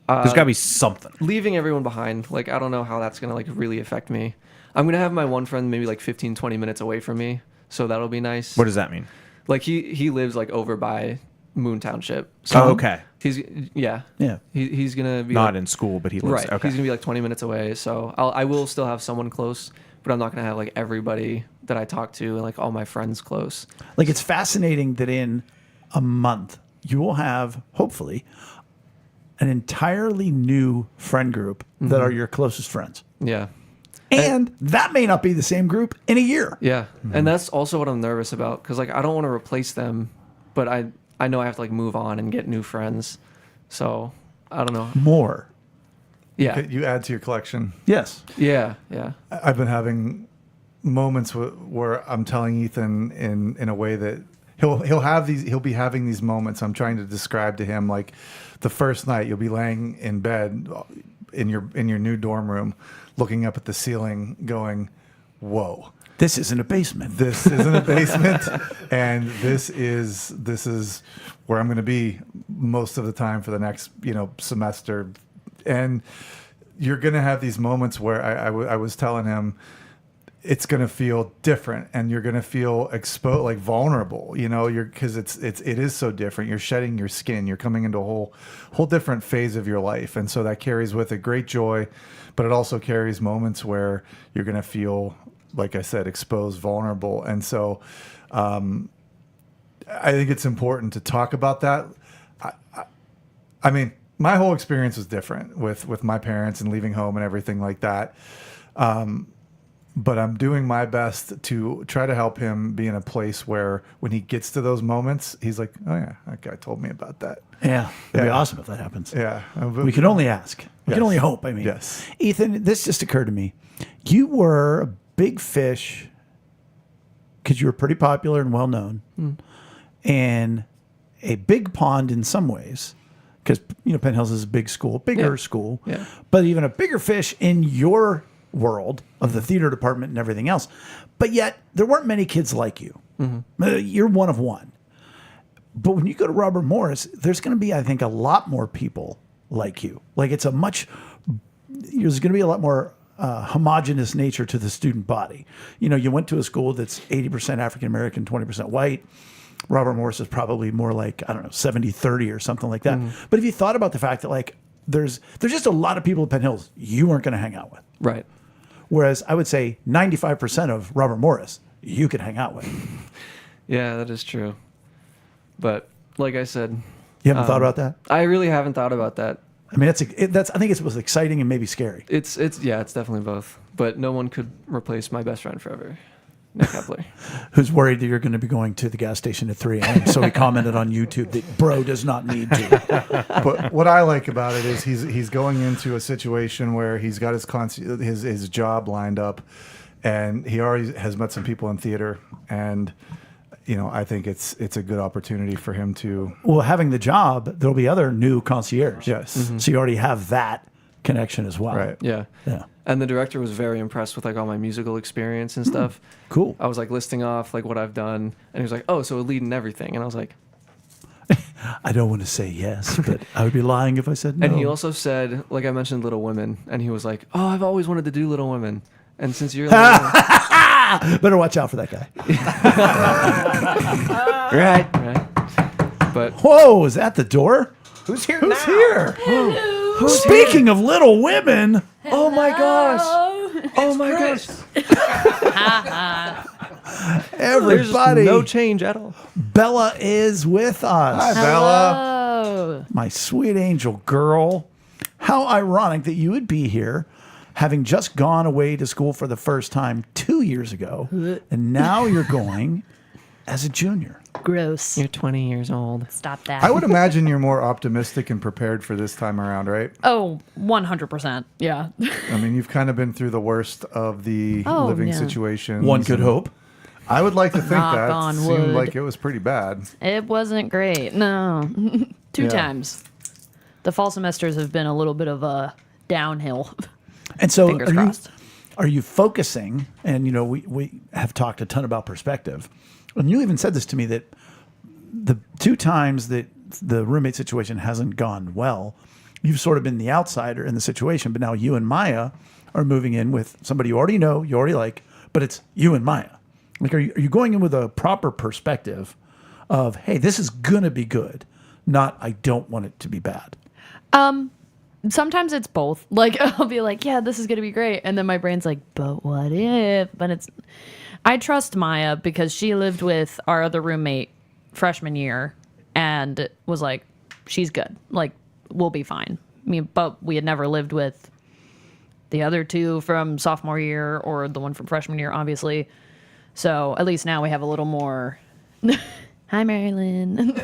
Speaker 4: There's got to be something.
Speaker 5: Leaving everyone behind, like, I don't know how that's going to, like, really affect me. I'm going to have my one friend maybe, like, 15, 20 minutes away from me, so that'll be nice.
Speaker 4: What does that mean?
Speaker 5: Like, he lives, like, over by Moon Township. So
Speaker 4: Oh, okay.
Speaker 5: He's, yeah.
Speaker 3: Yeah.
Speaker 5: He's going to be,
Speaker 4: Not
Speaker 5: like,
Speaker 4: in school, but he lives
Speaker 5: right.
Speaker 4: there. Okay.
Speaker 5: He's going to be, like, 20 minutes away, so I will still have someone close, but I'm not going to have, like, everybody that I talk to and, like, all my friends close.
Speaker 3: Like, it's fascinating that in a month, you will have, hopefully, an entirely new friend group that are your closest friends.
Speaker 5: Yeah.
Speaker 3: And that may not be the same group in a year.
Speaker 5: Yeah, and that's also what I'm nervous about because like I don't want to replace them, but I know I have to like move on and get new friends. So I don't know.
Speaker 3: More.
Speaker 5: Yeah.
Speaker 2: You add to your collection.
Speaker 3: Yes.
Speaker 5: Yeah. Yeah.
Speaker 2: I've been having moments where I'm telling Ethan in a way that he'll be having these moments. I'm trying to describe to him, like, the first night you'll be laying in bed in your new dorm room, looking up at the ceiling, going, "Whoa,
Speaker 3: This isn't a basement.
Speaker 2: this isn't a basement," and this is where I'm going to be most of the time for the next semester. And you're going to have these moments where I was telling him, it's going to feel different, and you're going to feel exposed, like vulnerable, because it is so different. You're shedding your skin. You're coming into a whole different phase of your life. And so that carries with it great joy, but it also carries moments where you're going to feel, like I said, exposed, vulnerable. And so I think it's important to talk about that. I mean, my whole experience was different with my parents and leaving home and everything like that. But I'm doing my best to try to help him be in a place where when he gets to those moments, he's like, "Oh yeah, that guy told me about that."
Speaker 3: Yeah. It'd be
Speaker 2: Yeah.
Speaker 3: awesome if that happens.
Speaker 2: Yeah.
Speaker 3: We can only ask. We can
Speaker 2: Yes.
Speaker 3: only hope. I mean,
Speaker 2: Yes.
Speaker 3: Ethan, this just occurred to me. You were a big fish because you were pretty popular and well known, and a big pond in some ways because Penn Hills is a big school, bigger
Speaker 5: Yeah.
Speaker 3: school,
Speaker 5: Yeah.
Speaker 3: but even a bigger fish in your world of the theater department and everything else. But yet there weren't many kids like you. You're one of one. But when you go to Robert Morris, there's going to be, I think, a lot more people like you. Like there's going to be a lot more homogenous nature to the student body. You went to a school that's 80% African American, 20% white. Robert Morris is probably more like, I don't know, 70-30 or something like that. But if you thought about the fact that like there's just a lot of people at Penn Hills you weren't going to hang out with.
Speaker 5: Right.
Speaker 3: Whereas I would say 95% of Robert Morris you could hang out with.
Speaker 5: Yeah, that is true. But like I said,
Speaker 3: You haven't thought about that?
Speaker 5: I really haven't thought about that.
Speaker 3: I mean, that's I think it's both exciting and maybe scary.
Speaker 5: It's definitely both. But no one could replace my best friend forever, Nick Hepler.
Speaker 3: Who's worried that you're going to be going to the gas station at 3 a.m. So he commented on YouTube that bro does not need to.
Speaker 2: But what I like about it is he's going into a situation where he's got his job lined up, and he already has met some people in theater, and I think it's a good opportunity for him to.
Speaker 3: Well, having the job, there'll be other new concierge.
Speaker 2: Yes.
Speaker 3: So you already have that connection as well.
Speaker 2: Right.
Speaker 5: Yeah.
Speaker 3: Yeah.
Speaker 5: And the director was very impressed with like all my musical experience and stuff.
Speaker 3: Cool.
Speaker 5: I was like listing off like what I've done, and he was like, "Oh, so a lead in everything," and I was like,
Speaker 3: I don't want to say yes, but I would be lying if I said no.
Speaker 5: And he also said, like I mentioned, Little Women, and he was like, "Oh, I've always wanted to do Little Women," and since you're
Speaker 3: better watch out for that guy.
Speaker 5: right, but
Speaker 3: Whoa, is that the door?
Speaker 4: Who's here
Speaker 3: Who's
Speaker 4: now?
Speaker 3: here? Speaking of Little Women,
Speaker 5: oh my gosh, oh my gosh,
Speaker 3: everybody,
Speaker 5: no change at all.
Speaker 3: Bella is with us.
Speaker 2: Hi, Bella.
Speaker 6: Oh,
Speaker 3: My sweet angel girl. How ironic that you would be here having just gone away to school for the first time 2 years ago, and now you're going as a junior.
Speaker 6: gross.
Speaker 5: You're 20 years old.
Speaker 6: Stop that.
Speaker 2: I would imagine you're more optimistic and prepared for this time around, right?
Speaker 6: Oh, 100%. Yeah.
Speaker 2: I mean, you've kind of been through the worst of the
Speaker 6: Oh,
Speaker 2: living
Speaker 6: yeah.
Speaker 2: situations.
Speaker 3: One could
Speaker 2: and
Speaker 3: hope.
Speaker 2: I would like to think
Speaker 6: Knock
Speaker 2: that
Speaker 6: on
Speaker 2: seemed
Speaker 6: wood.
Speaker 2: like it was pretty bad.
Speaker 6: It wasn't great. No. Two
Speaker 2: Yeah.
Speaker 6: times. The fall semesters have been a little bit of a downhill.
Speaker 3: And so
Speaker 6: Fingers crossed.
Speaker 3: are you focusing, and we have talked a ton about perspective, and you even said this to me that the 2 times that the roommate situation hasn't gone well, you've sort of been the outsider in the situation, but now you and Maya are moving in with somebody you already know, you already like, but it's you and Maya. Like, are you going in with a proper perspective of, hey, this is going to be good, not I don't want it to be bad?
Speaker 6: Sometimes it's both. Like, I'll be like, yeah, this is going to be great. And then my brain's like, but what if? But I trust Maya because she lived with our other roommate freshman year and was like, she's good. Like, we'll be fine. I mean, but we had never lived with the other 2 from sophomore year or the one from freshman year, obviously. So at least now we have a little more, Hi, Marilyn.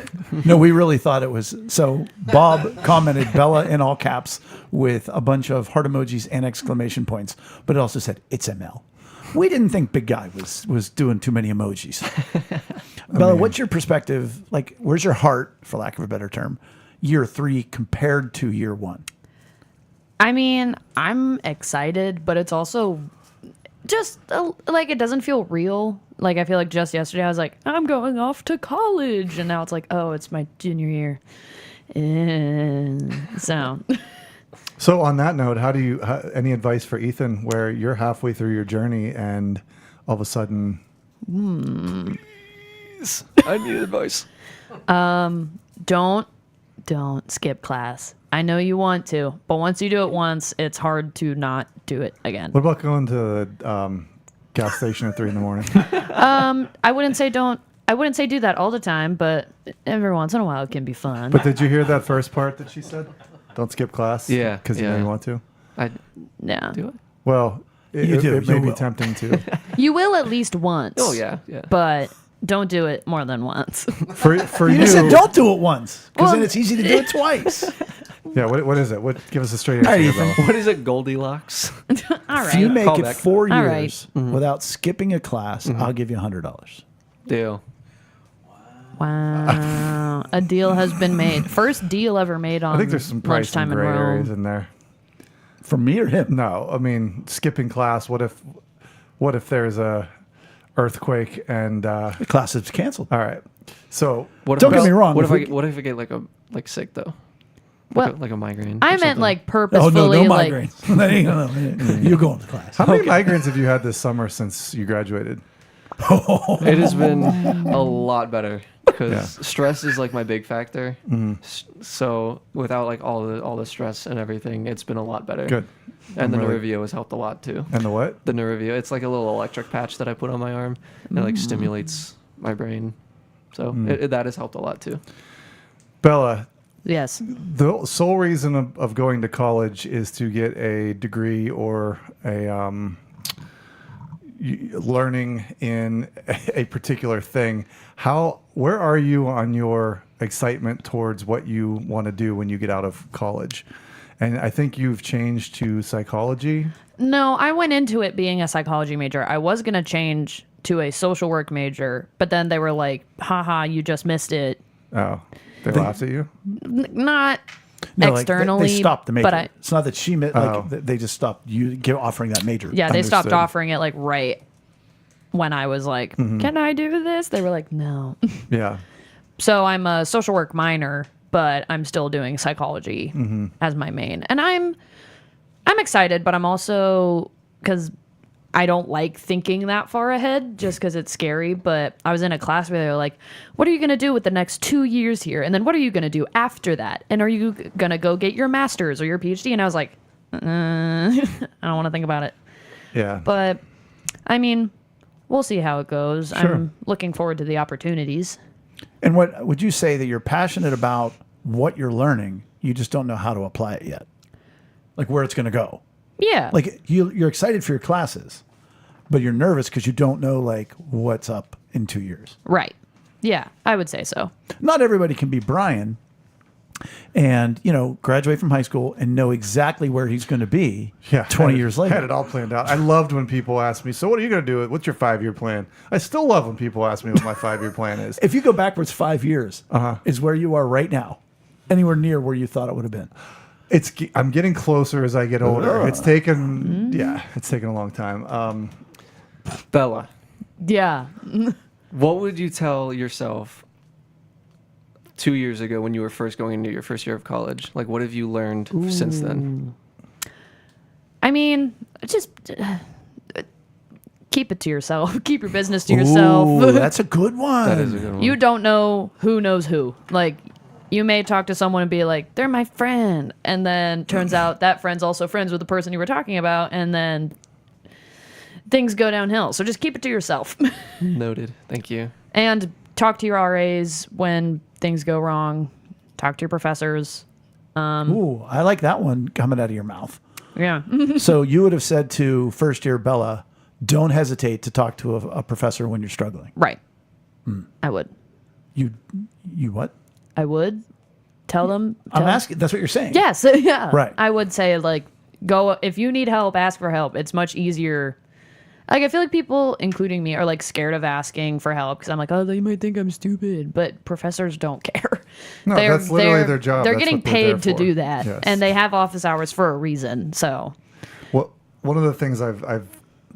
Speaker 3: No, we really thought it was. So Bob commented Bella in all caps with a bunch of heart emojis and exclamation points, but it also said, it's ML. We didn't think Big Guy was doing too many emojis. Bella, what's your perspective? Like, where's your heart, for lack of a better term, year 3 compared to year 1?
Speaker 6: I mean, I'm excited, but it's also just like it doesn't feel real. Like I feel like just yesterday I was like, I'm going off to college, and now it's like, oh, it's my junior year. So
Speaker 2: So on that note, any advice for Ethan where you're halfway through your journey and all of a sudden,
Speaker 5: I need advice.
Speaker 6: don't skip class. I know you want to, but once you do it once, it's hard to not do it again.
Speaker 2: what about going to the gas station at 3 in the morning?
Speaker 6: I wouldn't say do that all the time, but every once in a while it can be fun.
Speaker 2: But did you hear that first part that she said? Don't skip class?
Speaker 5: Yeah,
Speaker 2: Because you know
Speaker 5: yeah.
Speaker 2: you want to?
Speaker 5: I
Speaker 6: yeah.
Speaker 5: do it.
Speaker 2: Well,
Speaker 3: You do,
Speaker 2: it may
Speaker 3: you
Speaker 2: be
Speaker 3: will.
Speaker 2: tempting to.
Speaker 6: You will at least once.
Speaker 5: Oh yeah, yeah.
Speaker 6: But don't do it more than once.
Speaker 2: For
Speaker 3: You
Speaker 2: you,
Speaker 3: just said don't do it once, because then
Speaker 6: Well-
Speaker 3: it's easy to do it twice.
Speaker 2: yeah. What is it? Give us a straight
Speaker 3: All
Speaker 2: answer.
Speaker 3: right,
Speaker 2: Bella.
Speaker 3: Ethan.
Speaker 5: What is it, Goldilocks?
Speaker 6: All
Speaker 3: If you
Speaker 6: right.
Speaker 3: make
Speaker 5: Call
Speaker 3: it
Speaker 5: back.
Speaker 3: 4
Speaker 6: All
Speaker 3: years
Speaker 6: right.
Speaker 3: without skipping a class, I'll give you $100.
Speaker 5: Deal.
Speaker 6: Wow. A deal has been made. First deal ever made on
Speaker 2: I think there's some price
Speaker 6: Lunchtime
Speaker 2: and
Speaker 6: in
Speaker 2: gray
Speaker 6: Rome.
Speaker 2: areas in there.
Speaker 3: From me or him?
Speaker 2: No, I mean skipping class. What if there's a earthquake and
Speaker 3: The class is canceled.
Speaker 2: all right. So
Speaker 5: What
Speaker 3: Don't get me wrong,
Speaker 5: What
Speaker 3: if
Speaker 5: if,
Speaker 3: we-
Speaker 5: what if I get like sick though?
Speaker 6: Well,
Speaker 5: Like a migraine.
Speaker 6: I
Speaker 5: or
Speaker 6: meant
Speaker 5: something?
Speaker 6: like
Speaker 3: Oh,
Speaker 6: purposefully.
Speaker 3: no
Speaker 6: like,
Speaker 3: migraines. You go to class.
Speaker 2: how many migraines have you had this summer since you graduated?
Speaker 5: It has been a lot better because
Speaker 2: Yeah.
Speaker 5: stress is like my big factor. So without like all the stress and everything, it's been a lot better.
Speaker 2: Good.
Speaker 5: And the
Speaker 2: I'm really-
Speaker 5: Nerivio has helped a lot too.
Speaker 2: And the what?
Speaker 5: The Nerivio, it's like a little electric patch that I put on my arm, and it like stimulates my brain. So that has helped a lot too.
Speaker 2: Bella,
Speaker 6: yes.
Speaker 2: the sole reason of going to college is to get a degree or a learning in a particular thing. Where are you on your excitement towards what you want to do when you get out of college? And I think you've changed to psychology.
Speaker 6: No, I went into it being a psychology major. I was going to change to a social work major, but then they were like, haha, you just missed it.
Speaker 2: Oh, they laughed at you?
Speaker 6: Not
Speaker 3: No, like,
Speaker 6: externally.
Speaker 3: they stopped the major.
Speaker 6: But
Speaker 3: It's not that she
Speaker 2: Oh.
Speaker 3: they just stopped offering that major.
Speaker 6: yeah, they stopped
Speaker 2: Understood.
Speaker 6: offering it like right when I was like,
Speaker 3: Mm-hmm.
Speaker 6: can I do this? They were like, no.
Speaker 2: Yeah.
Speaker 6: So I'm a social work minor, but I'm still doing psychology as my main. And I'm excited, but I'm also, because I don't like thinking that far ahead just because it's scary. But I was in a class where they were like, what are you going to do with the next 2 years here? And then what are you going to do after that? And are you going to go get your master's or your PhD? And I was like, I don't want to think about it.
Speaker 2: Yeah.
Speaker 6: But I mean, we'll see how it goes.
Speaker 2: Sure.
Speaker 6: I'm looking forward to the opportunities.
Speaker 3: And what would you say that you're passionate about what you're learning? You just don't know how to apply it yet, like where it's going to go.
Speaker 6: Yeah.
Speaker 3: Like you're excited for your classes, but you're nervous because you don't know like what's up in 2 years.
Speaker 6: Right. Yeah, I would say so.
Speaker 3: Not everybody can be Brian and, graduate from high school and know exactly where he's going to be 20 years
Speaker 2: I had
Speaker 3: later.
Speaker 2: it all planned out. I loved when people asked me, so what are you going to do? What's your 5-year plan? I still love when people ask me what my 5-year plan is.
Speaker 3: If you go backwards 5 years, is where you are right now, anywhere near where you thought it would have been.
Speaker 2: I'm getting closer as I get older. It's taken a long time.
Speaker 5: Bella,
Speaker 6: Yeah.
Speaker 5: what would you tell yourself 2 years ago when you were first going into your first year of college? Like, what have you learned since then?
Speaker 6: I mean, just keep it to yourself. Keep your business to yourself.
Speaker 3: Ooh, that's a good one.
Speaker 5: That is a good one.
Speaker 6: You don't know who knows who. Like, you may talk to someone and be like, they're my friend. And then turns out that friend's also friends with the person you were talking about. And then things go downhill. So just keep it to yourself.
Speaker 5: Noted. Thank you.
Speaker 6: And talk to your RAs when things go wrong. Talk to your professors.
Speaker 3: Ooh, I like that one coming out of your mouth.
Speaker 6: Yeah.
Speaker 3: So you would have said to first year Bella, don't hesitate to talk to a professor when you're struggling.
Speaker 6: Right. I would.
Speaker 3: You what?
Speaker 6: I would tell them.
Speaker 3: I'm asking. That's what you're saying.
Speaker 6: Yes, yeah.
Speaker 3: Right.
Speaker 6: I would say like go if you need help, ask for help. It's much easier. Like I feel like people, including me, are like scared of asking for help because I'm like, oh, they might think I'm stupid. But professors don't care.
Speaker 2: No, that's literally their job.
Speaker 6: They're
Speaker 2: That's
Speaker 6: getting
Speaker 2: what they're there
Speaker 6: paid to
Speaker 2: for.
Speaker 6: do that,
Speaker 2: Yes.
Speaker 6: and they have office hours for a reason. So
Speaker 2: Well, one of the things I've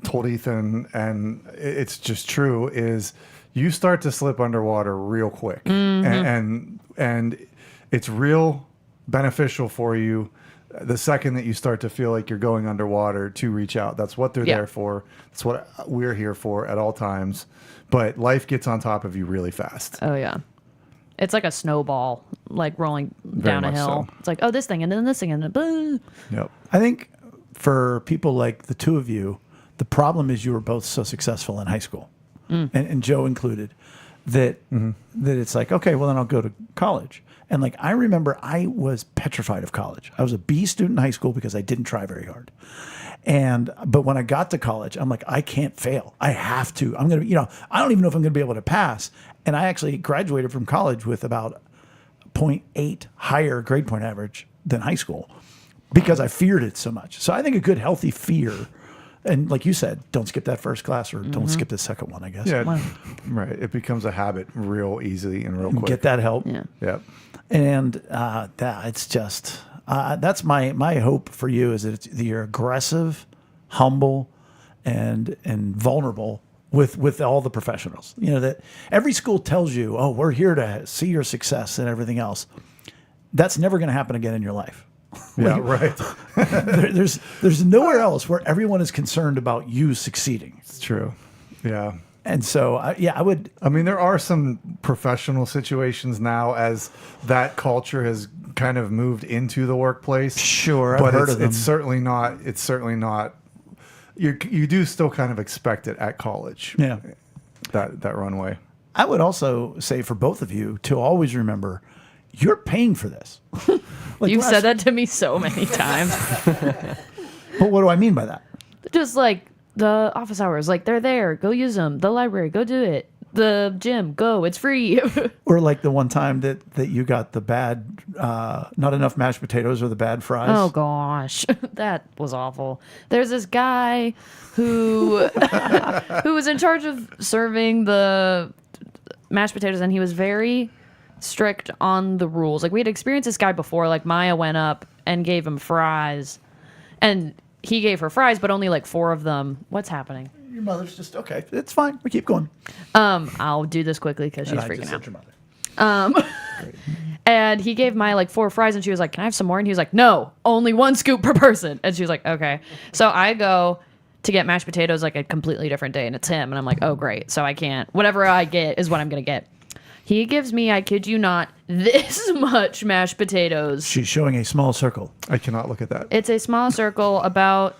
Speaker 2: told Ethan, and it's just true, is you start to slip underwater real quick, and it's real beneficial for you the second that you start to feel like you're going underwater to reach out. That's what they're
Speaker 6: Yeah.
Speaker 2: there for. That's what we're here for at all times. But life gets on top of you really fast.
Speaker 6: oh yeah. It's like a snowball, like rolling down a
Speaker 2: much
Speaker 6: hill.
Speaker 2: so.
Speaker 6: It's like, oh, this thing, and then this thing, and then blah.
Speaker 2: Yep.
Speaker 3: I think for people like the two of you, the problem is you were both so successful in high school, and Joe included, that it's like, okay, well then I'll go to college. And like I remember, I was petrified of college. I was a B student in high school because I didn't try very hard. But when I got to college, I'm like, I can't fail. I have to. I'm gonna, I don't even know if I'm gonna be able to pass. And I actually graduated from college with about 0.8 higher grade point average than high school because I feared it so much. So I think a good healthy fear, and like you said, don't skip that first class or don't skip the second one, I guess.
Speaker 2: Yeah. Right. It becomes a habit real easy and real quick.
Speaker 3: Get that help.
Speaker 6: Yeah.
Speaker 2: Yep.
Speaker 3: And that it's just that's my hope for you is that you're aggressive, humble, and vulnerable with all the professionals. That every school tells you, oh, we're here to see your success and everything else. That's never going to happen again in your life.
Speaker 2: Yeah. Right.
Speaker 3: There's nowhere else where everyone is concerned about you succeeding.
Speaker 2: It's true. Yeah.
Speaker 3: And so, I would.
Speaker 2: I mean, there are some professional situations now as that culture has kind of moved into the workplace.
Speaker 3: Sure, I've
Speaker 2: but
Speaker 3: heard of them.
Speaker 2: It's certainly not. It's certainly not. You do still kind of expect it at college.
Speaker 3: Yeah.
Speaker 2: That runway.
Speaker 3: I would also say for both of you to always remember, you're paying for this. Like
Speaker 6: You've
Speaker 3: last-
Speaker 6: said that to me so many times.
Speaker 3: But what do I mean by that?
Speaker 6: Just like the office hours, like they're there. Go use them. The library, go do it. The gym, go. It's free.
Speaker 3: Or like the one time that you got the bad, not enough mashed potatoes or the bad fries.
Speaker 6: Oh gosh, that was awful. There's this guy who who was in charge of serving the mashed potatoes, and he was very strict on the rules. Like we had experienced this guy before. Like Maya went up and gave him fries, and he gave her fries, but only like 4 of them. What's happening?
Speaker 3: Your mother's just okay. It's fine. We keep going.
Speaker 6: I'll do this quickly because she's
Speaker 3: And I
Speaker 6: freaking
Speaker 3: just
Speaker 6: out.
Speaker 3: said your mother.
Speaker 6: And he gave Maya like 4 fries, and she was like, "Can I have some more?" And he was like, "No, only 1 scoop per person." And she was like, "Okay." So I go to get mashed potatoes like a completely different day, and it's him, and I'm like, "Oh great!" So I can't. Whatever I get is what I'm gonna get. He gives me, I kid you not, this much mashed potatoes.
Speaker 3: She's showing a small circle.
Speaker 2: I cannot look at that.
Speaker 6: It's a small circle about,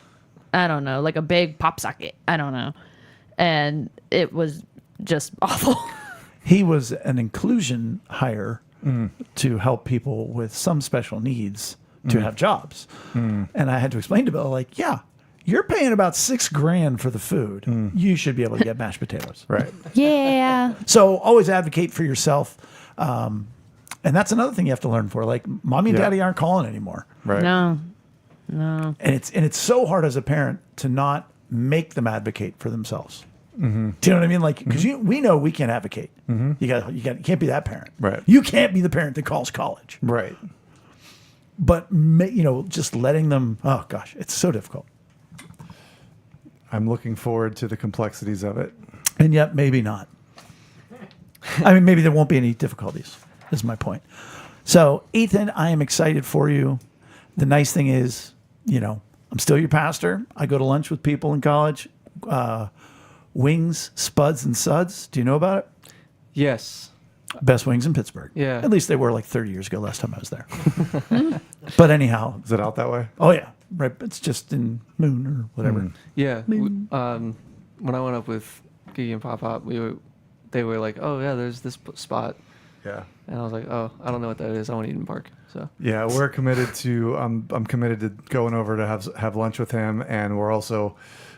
Speaker 6: I don't know, like a big pop socket. I don't know. And it was just awful.
Speaker 3: He was an inclusion hire to help people with some special needs to have jobs. And I had to explain to Bill, like, yeah, you're paying about $6,000 for the food. You should be able to get mashed potatoes.
Speaker 2: Right.
Speaker 6: Yeah.
Speaker 3: So always advocate for yourself. And that's another thing you have to learn for. Like, mommy and
Speaker 2: Yeah.
Speaker 3: daddy aren't calling anymore.
Speaker 2: Right.
Speaker 6: No.
Speaker 3: And it's so hard as a parent to not make them advocate for themselves. Do you know what I mean? Like, because we know we can't advocate. You can't be that parent.
Speaker 2: Right.
Speaker 3: You can't be the parent that calls college.
Speaker 2: Right.
Speaker 3: But just letting them. Oh gosh, it's so difficult.
Speaker 2: I'm looking forward to the complexities of it.
Speaker 3: And yet, maybe not. I mean, maybe there won't be any difficulties, is my point. So, Ethan, I am excited for you. The nice thing is, I'm still your pastor. I go to lunch with people in college. Wings, Spuds, and Suds. Do you know about it?
Speaker 5: Yes.
Speaker 3: Best wings in Pittsburgh.
Speaker 5: Yeah.
Speaker 3: At least they were like 30 years ago last time I was there. But anyhow,
Speaker 2: Is it out that way?
Speaker 3: oh, yeah. Right. It's just in Moon or whatever.
Speaker 5: Yeah. When I went up with Gigi and Pop Pop, they were like, "Oh yeah, there's this spot,"
Speaker 2: Yeah.
Speaker 5: and I was like, "Oh, I don't know what that is. I want Eden Park." So
Speaker 2: Yeah, we're committed to. I'm committed to going over to have lunch with him, and we're also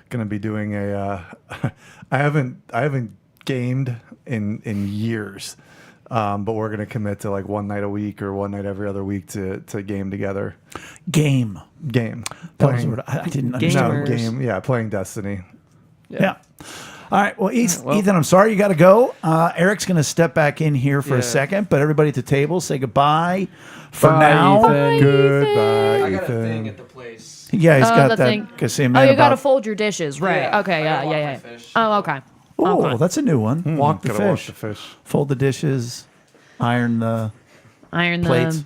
Speaker 2: going to be doing a. I haven't gamed in years, But we're going to commit to like one night a week or one night every other week to game together.
Speaker 3: Game.
Speaker 2: Game.
Speaker 3: That was the word I didn't
Speaker 2: No,
Speaker 3: understand.
Speaker 5: Gamers.
Speaker 2: game. Yeah, playing Destiny.
Speaker 3: Yeah. All right. Well,
Speaker 5: well-
Speaker 3: Ethan, I'm sorry you got to go. Eric's going to step back in here for a
Speaker 5: Yeah.
Speaker 3: second, but everybody at the table say goodbye for
Speaker 2: Bye,
Speaker 3: now.
Speaker 2: Ethan. Goodbye,
Speaker 5: I got a
Speaker 2: Ethan.
Speaker 5: thing at the place.
Speaker 3: Yeah, he's got
Speaker 6: the
Speaker 3: that.
Speaker 6: thing.
Speaker 3: Same
Speaker 6: Oh,
Speaker 3: man
Speaker 6: you got to
Speaker 3: about.
Speaker 6: fold your dishes, right?
Speaker 5: Yeah,
Speaker 6: Okay,
Speaker 5: I
Speaker 6: yeah,
Speaker 5: gotta walk
Speaker 6: yeah,
Speaker 5: my
Speaker 6: yeah.
Speaker 5: fish.
Speaker 6: Oh, okay.
Speaker 3: Oh,
Speaker 6: Okay.
Speaker 3: that's a new one. Walk the
Speaker 2: Gotta wash
Speaker 3: fish.
Speaker 2: the fish.
Speaker 3: Fold the dishes. Iron the.
Speaker 6: Iron
Speaker 3: Plates.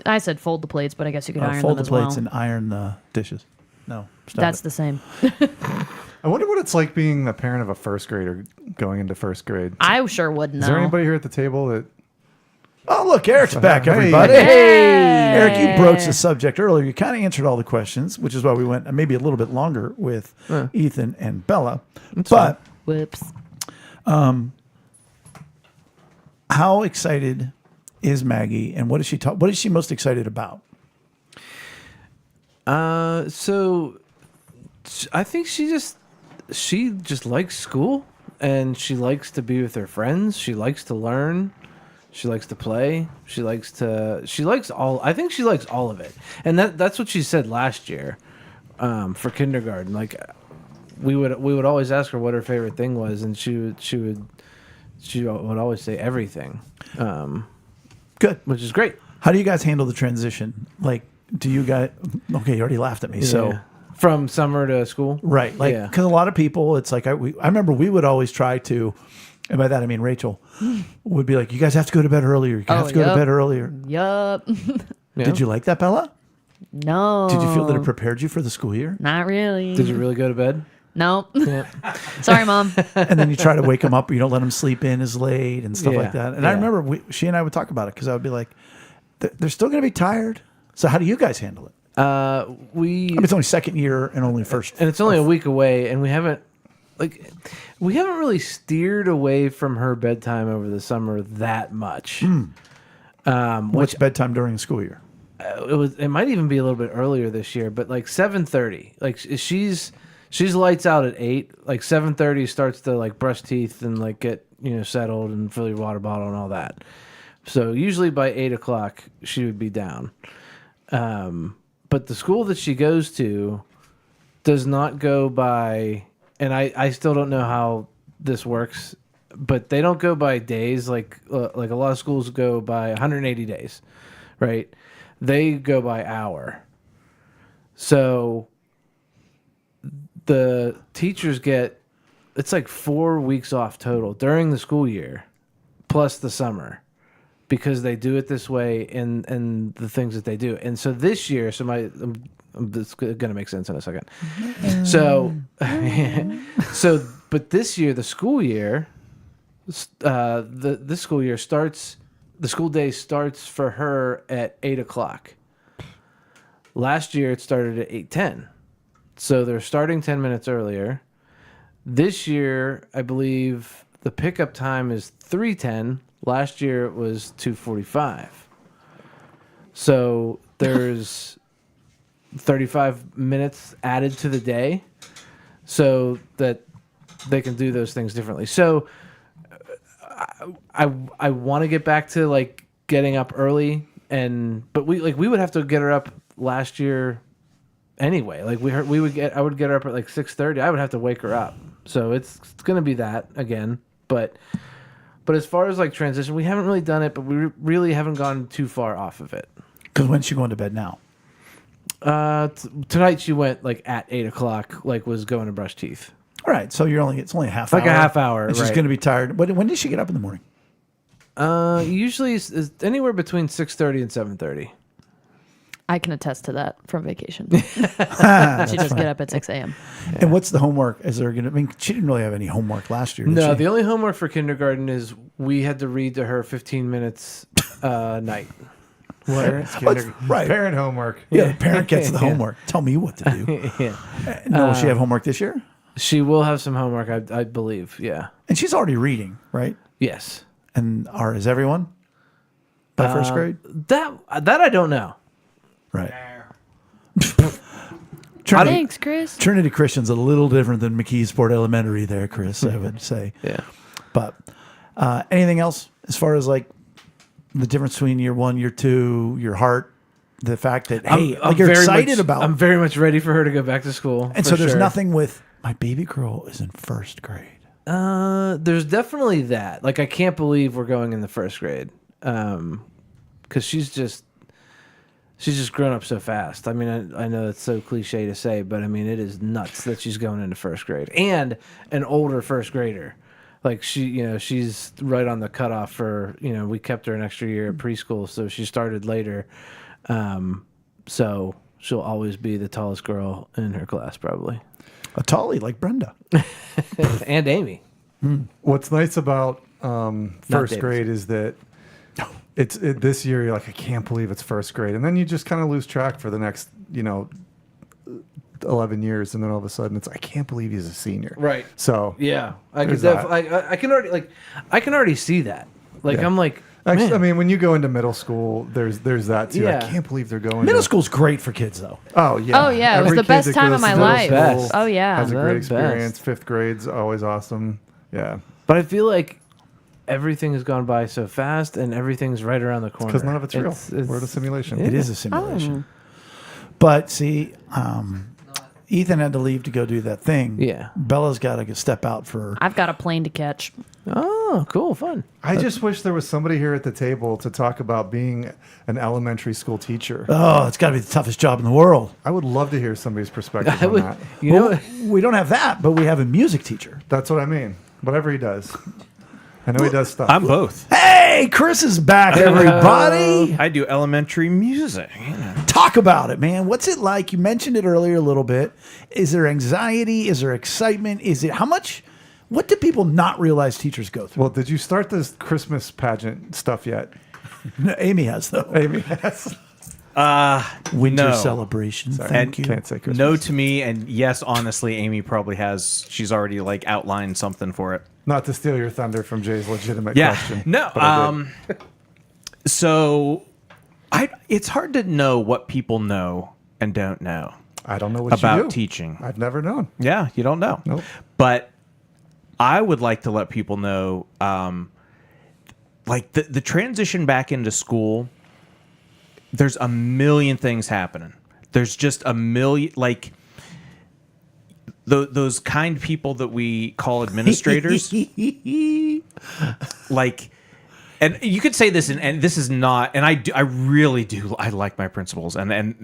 Speaker 6: I said fold the plates, but I guess you could iron
Speaker 3: fold
Speaker 6: them
Speaker 3: the
Speaker 6: as
Speaker 3: plates
Speaker 6: well.
Speaker 3: and iron the dishes. No, stop
Speaker 6: That's
Speaker 3: it.
Speaker 6: the same.
Speaker 2: I wonder what it's like being the parent of a first grader going into first grade.
Speaker 6: I sure would know.
Speaker 2: Is there anybody here at the table that?
Speaker 3: Oh, look, Eric's back,
Speaker 2: Hey.
Speaker 3: everybody.
Speaker 6: Hey!
Speaker 3: Eric, you broached the subject earlier. You kind of answered all the questions, which is why we went maybe a little bit longer with Ethan and Bella. But
Speaker 6: Whoops.
Speaker 3: how excited is Maggie, and what is she what is she most excited about?
Speaker 1: So I think she just likes school, and she likes to be with her friends. She likes to learn. She likes to play. She likes all. I think she likes all of it, and that's what she said last year, for kindergarten. Like we would always ask her what her favorite thing was, and she would always say everything,
Speaker 3: Good.
Speaker 1: which is great.
Speaker 3: How do you guys handle the transition? Like, do you guys? Okay, you already laughed at me. So.
Speaker 1: Yeah. From summer to school,
Speaker 3: Right. Like,
Speaker 1: Yeah.
Speaker 3: because a lot of people, it's like, I remember we would always try to, and by that I mean Rachel, would be like, you guys have to go to bed earlier. You have to go to
Speaker 6: yep.
Speaker 3: bed earlier.
Speaker 6: Yup.
Speaker 1: Yeah.
Speaker 3: Did you like that, Bella?
Speaker 6: No.
Speaker 3: Did you feel that it prepared you for the school year?
Speaker 6: Not really.
Speaker 1: Did you really go to bed?
Speaker 6: Nope.
Speaker 1: Yeah.
Speaker 6: Sorry, Mom.
Speaker 3: And then you try to wake them up, but you don't let them sleep in as late and stuff like
Speaker 1: Yeah,
Speaker 3: that. And I
Speaker 1: yeah.
Speaker 3: remember she and I would talk about it because I would be like, they're still going to be tired. So how do you guys handle it? I mean, it's only second year and only first.
Speaker 1: And it's only a week away, and we haven't really steered away from her bedtime over the summer that much.
Speaker 3: What's bedtime during the school year?
Speaker 1: It might even be a little bit earlier this year, but like 7:30. Like she's lights out at 8. Like 7:30 starts to like brush teeth and like get settled and fill your water bottle and all that. So usually by 8 o'clock she would be down. But the school that she goes to does not go by, and I still don't know how this works, but they don't go by days like a lot of schools go by 180 days, right? They go by hour. So the teachers get, it's like 4 weeks off total during the school year, plus the summer, because they do it this way and the things that they do. And so this year, it's going to make sense in a second. So, but this year, the school year, this school year starts, the school day starts for her at 8 o'clock. Last year, it started at 8:10. So they're starting 10 minutes earlier. This year, I believe the pickup time is 3:10. Last year it was 2:45. So there's 35 minutes added to the day so that they can do those things differently. So I want to get back to like getting up early, but we would have to get her up last year anyway. Like I would get her up at like 6:30. I would have to wake her up. So it's going to be that again, but as far as like transition, we haven't really done it, but we really haven't gone too far off of it.
Speaker 3: Because when's she going to bed now?
Speaker 1: Tonight she went like at 8 o'clock, like was going to brush teeth.
Speaker 3: All right, so it's only a half
Speaker 1: Like
Speaker 3: hour.
Speaker 1: a half hour,
Speaker 3: And she's
Speaker 1: right.
Speaker 3: going to be tired. But when does she get up in the morning?
Speaker 1: Usually is anywhere between 6:30 and 7:30.
Speaker 6: I can attest to that from vacation. She just get up at 6 a.m.
Speaker 3: And what's the homework? Is there going to? I mean, she didn't really have any homework last year. Did
Speaker 1: No,
Speaker 3: she?
Speaker 1: the only homework for kindergarten is we had to read to her 15 minutes a night.
Speaker 3: right.
Speaker 2: Parent homework.
Speaker 3: Yeah, the parent gets the homework. Tell me what to do.
Speaker 1: Yeah.
Speaker 3: No, will she have homework this year?
Speaker 1: She will have some homework, I believe. Yeah.
Speaker 3: And she's already reading, right?
Speaker 1: Yes.
Speaker 3: And is everyone by first grade?
Speaker 1: That I don't know.
Speaker 3: Right.
Speaker 6: Thanks, Chris.
Speaker 3: Trinity Christian's a little different than McKeesport Elementary there, Chris, I would say.
Speaker 1: Yeah.
Speaker 3: But anything else as far as like the difference between year 1, year 2, your heart, the fact that hey,
Speaker 1: I'm
Speaker 3: you're
Speaker 1: very
Speaker 3: excited
Speaker 1: much-
Speaker 3: about,
Speaker 1: I'm very much ready for her to go back to school.
Speaker 3: and
Speaker 1: for
Speaker 3: so there's
Speaker 1: sure.
Speaker 3: nothing with my baby girl is in first grade.
Speaker 1: There's definitely that. Like, I can't believe we're going in the first grade. Because she's just grown up so fast. I mean, I know it's so cliche to say, but I mean, it is nuts that she's going into first grade and an older first grader. Like, she's right on the cutoff for, we kept her an extra year at preschool, so she started later. So she'll always be the tallest girl in her class, probably.
Speaker 3: A tallie like Brenda.
Speaker 1: And Amy.
Speaker 2: What's nice about first
Speaker 1: Davis.
Speaker 2: grade is that this year you're like, I can't believe it's first grade, and then you just kind of lose track for the next 11 years, and then all of a sudden it's I can't believe he's a senior.
Speaker 1: Right.
Speaker 2: So
Speaker 1: Yeah, I could
Speaker 2: There's that.
Speaker 1: definitely. I can already see that. Like,
Speaker 2: Yeah.
Speaker 1: I'm like,
Speaker 2: actually,
Speaker 1: man.
Speaker 2: I mean, when you go into middle school, there's that too.
Speaker 1: Yeah.
Speaker 2: I can't believe they're going
Speaker 3: Middle
Speaker 2: to,
Speaker 3: school's great for kids though.
Speaker 2: Oh yeah.
Speaker 6: Oh, yeah, it was
Speaker 2: Every
Speaker 6: the
Speaker 2: kid
Speaker 6: best
Speaker 2: that
Speaker 6: time
Speaker 2: goes
Speaker 6: of my
Speaker 2: to middle
Speaker 6: life.
Speaker 2: school
Speaker 6: Oh, yeah.
Speaker 2: has a
Speaker 1: The
Speaker 2: great
Speaker 1: best.
Speaker 2: experience. Fifth grade's always awesome. Yeah,
Speaker 1: But I feel like everything has gone by so fast, and everything's right around the corner.
Speaker 2: because none of it's real.
Speaker 1: It's-
Speaker 2: We're in a simulation.
Speaker 3: It is a simulation. But see, Ethan had to leave to go do that thing.
Speaker 1: Yeah.
Speaker 3: Bella's got to step out for.
Speaker 6: I've got a plane to catch.
Speaker 1: Oh, cool, fun.
Speaker 2: I just wish there was somebody here at the table to talk about being an elementary school teacher.
Speaker 3: Oh, it's got to be the toughest job in the world.
Speaker 2: I would love to hear somebody's perspective
Speaker 1: I
Speaker 2: on
Speaker 1: would,
Speaker 2: that.
Speaker 1: you know,
Speaker 3: Well, we don't have that, but we have a music teacher.
Speaker 2: That's what I mean. Whatever he does. I know he does stuff.
Speaker 4: I'm both.
Speaker 3: Hey, Chris is back, everybody.
Speaker 4: I do elementary music.
Speaker 3: Talk about it, man. What's it like? You mentioned it earlier a little bit. Is there anxiety? Is there excitement? Is it how much? What do people not realize teachers go through?
Speaker 2: Well, did you start this Christmas pageant stuff yet?
Speaker 3: Amy has though.
Speaker 2: Amy has.
Speaker 3: Winter
Speaker 4: No.
Speaker 3: celebration.
Speaker 2: Sorry,
Speaker 3: Thank you.
Speaker 2: Can't say Christmas.
Speaker 4: No to me, and yes, honestly, Amy probably has. She's already like outlined something for it.
Speaker 2: Not to steal your thunder from Jay's legitimate
Speaker 4: Yeah,
Speaker 2: question.
Speaker 4: no.
Speaker 2: but I did.
Speaker 4: So, it's hard to know what people know and don't know
Speaker 2: I don't know what you
Speaker 4: about
Speaker 2: do.
Speaker 4: teaching.
Speaker 2: I've never known.
Speaker 4: Yeah, you don't know.
Speaker 2: Nope.
Speaker 4: But I would like to let people know, like the transition back into school. There's a million things happening. There's just a million, like those kind people that we call administrators. Like, and you could say this, and this is not, and I really do. I like my principals, and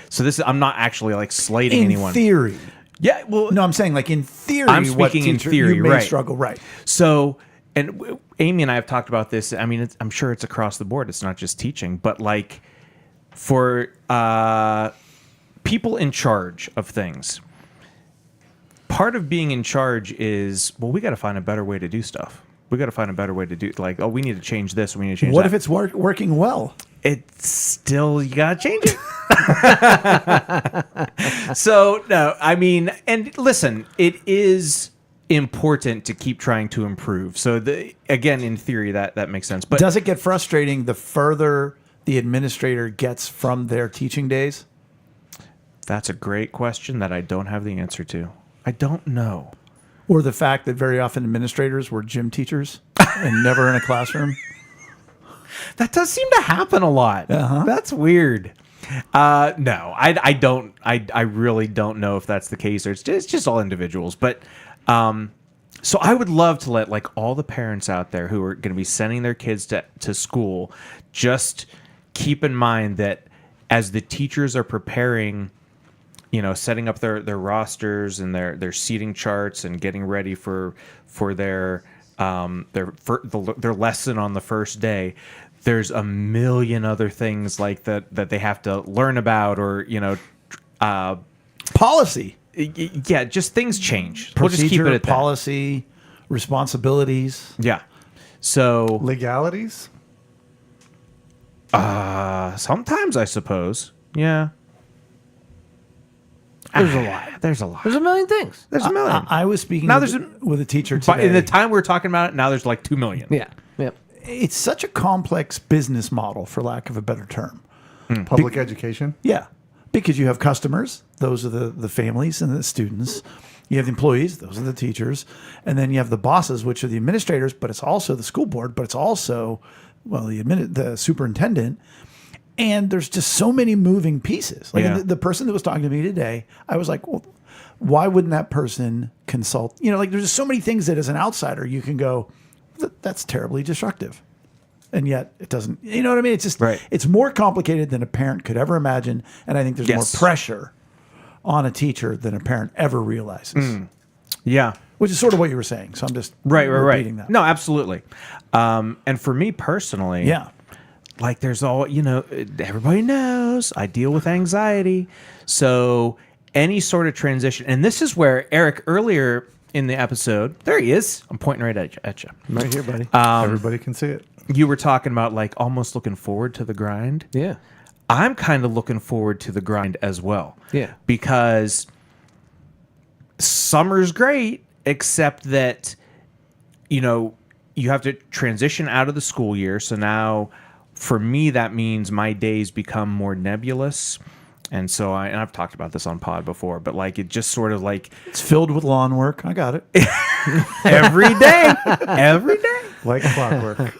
Speaker 4: so this. I'm not actually like slating
Speaker 3: In
Speaker 4: anyone.
Speaker 3: theory.
Speaker 4: Yeah, well,
Speaker 3: No, I'm saying like in theory.
Speaker 4: I'm
Speaker 3: what
Speaker 4: speaking in
Speaker 3: teacher-
Speaker 4: theory,
Speaker 3: you may
Speaker 4: right.
Speaker 3: struggle, right?
Speaker 4: So, and Amy and I have talked about this. I mean, I'm sure it's across the board. It's not just teaching, but like for people in charge of things, part of being in charge is, well, we got to find a better way to do stuff. We got to find a better way to do, like, oh, we need to change this. We need to change
Speaker 3: What
Speaker 4: that.
Speaker 3: if it's working well?
Speaker 4: It's still, you gotta change it. So no, I mean, and listen, it is important to keep trying to improve. So again, in theory, that makes sense. But
Speaker 3: Does it get frustrating the further the administrator gets from their teaching days?
Speaker 4: that's a great question that I don't have the answer to. I don't know.
Speaker 3: Or the fact that very often administrators were gym teachers and never in a classroom?
Speaker 4: That does seem to happen a lot.
Speaker 3: Uh-huh.
Speaker 4: That's weird. No, I don't. I really don't know if that's the case, or it's just all individuals. But so I would love to let like all the parents out there who are going to be sending their kids to school just keep in mind that as the teachers are preparing, setting up their rosters and their seating charts and getting ready for their lesson on the first day, there's a million other things like that they have to learn about, or
Speaker 3: Policy.
Speaker 4: yeah, just things change. We'll just keep
Speaker 3: Procedure,
Speaker 4: it at that.
Speaker 3: policy, responsibilities.
Speaker 4: Yeah. So
Speaker 2: Legalities?
Speaker 4: sometimes I suppose. Yeah.
Speaker 1: There's a lot.
Speaker 4: There's a lot.
Speaker 1: There's a million things.
Speaker 4: There's a million.
Speaker 3: I was speaking
Speaker 4: Now
Speaker 3: with,
Speaker 4: there's
Speaker 3: with a teacher
Speaker 4: But
Speaker 3: today.
Speaker 4: in the time we were talking about it, now there's like 2 million.
Speaker 1: Yeah. Yep.
Speaker 3: It's such a complex business model, for lack of a better term.
Speaker 2: Public education?
Speaker 3: Yeah, because you have customers; those are the families and the students. You have the employees; those are the teachers, and then you have the bosses, which are the administrators. But it's also the school board. But it's also the superintendent, and there's just so many moving pieces. Like
Speaker 4: Yeah.
Speaker 3: the person that was talking to me today, I was like, well, why wouldn't that person consult? Like there's just so many things that as an outsider you can go, that's terribly destructive. And yet it doesn't, you know what I mean? It's just,
Speaker 4: Right.
Speaker 3: it's more complicated than a parent could ever imagine. And I think there's
Speaker 4: Yes.
Speaker 3: more pressure on a teacher than a parent ever realizes,
Speaker 4: Yeah.
Speaker 3: which is sort of what you were saying. So I'm just
Speaker 4: Right.
Speaker 3: repeating that.
Speaker 4: No, absolutely. And for me personally,
Speaker 3: Yeah.
Speaker 4: like there's all, everybody knows I deal with anxiety. So any sort of transition, and this is where Eric earlier in the episode, there he is. I'm pointing right at you.
Speaker 1: I'm right here, buddy.
Speaker 2: Everybody can see it.
Speaker 4: You were talking about like almost looking forward to the grind.
Speaker 1: yeah.
Speaker 4: I'm kind of looking forward to the grind as well.
Speaker 1: Yeah.
Speaker 4: Because summer's great, except that, you have to transition out of the school year. So now for me, that means my days become more nebulous. And so I've talked about this on pod before, but like it just sort of like
Speaker 3: It's filled with lawn work. I got it.
Speaker 4: every day.
Speaker 2: Like clockwork.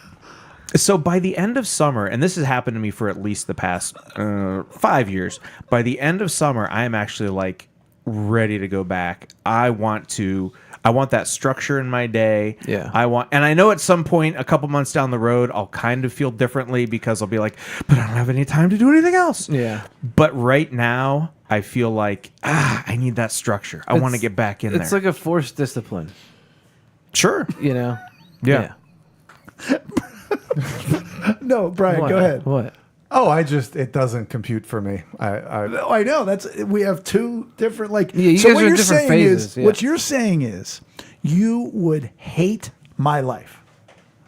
Speaker 4: So by the end of summer, and this has happened to me for at least the past 5 years, by the end of summer, I am actually like ready to go back. I want that structure in my day.
Speaker 1: Yeah.
Speaker 4: And I know at some point, a couple months down the road, I'll kind of feel differently because I'll be like, but I don't have any time to do anything else.
Speaker 1: Yeah.
Speaker 4: But right now, I feel like, I need that structure. I want to get back in there.
Speaker 1: It's like a forced discipline,
Speaker 4: Sure.
Speaker 1: Yeah.
Speaker 3: No, Brian,
Speaker 1: What?
Speaker 3: go ahead.
Speaker 1: What?
Speaker 2: Oh, it doesn't compute for me.
Speaker 3: No, I know we have two different
Speaker 1: Yeah, you guys are in different phases, yeah.
Speaker 3: What you're saying is you would hate my life.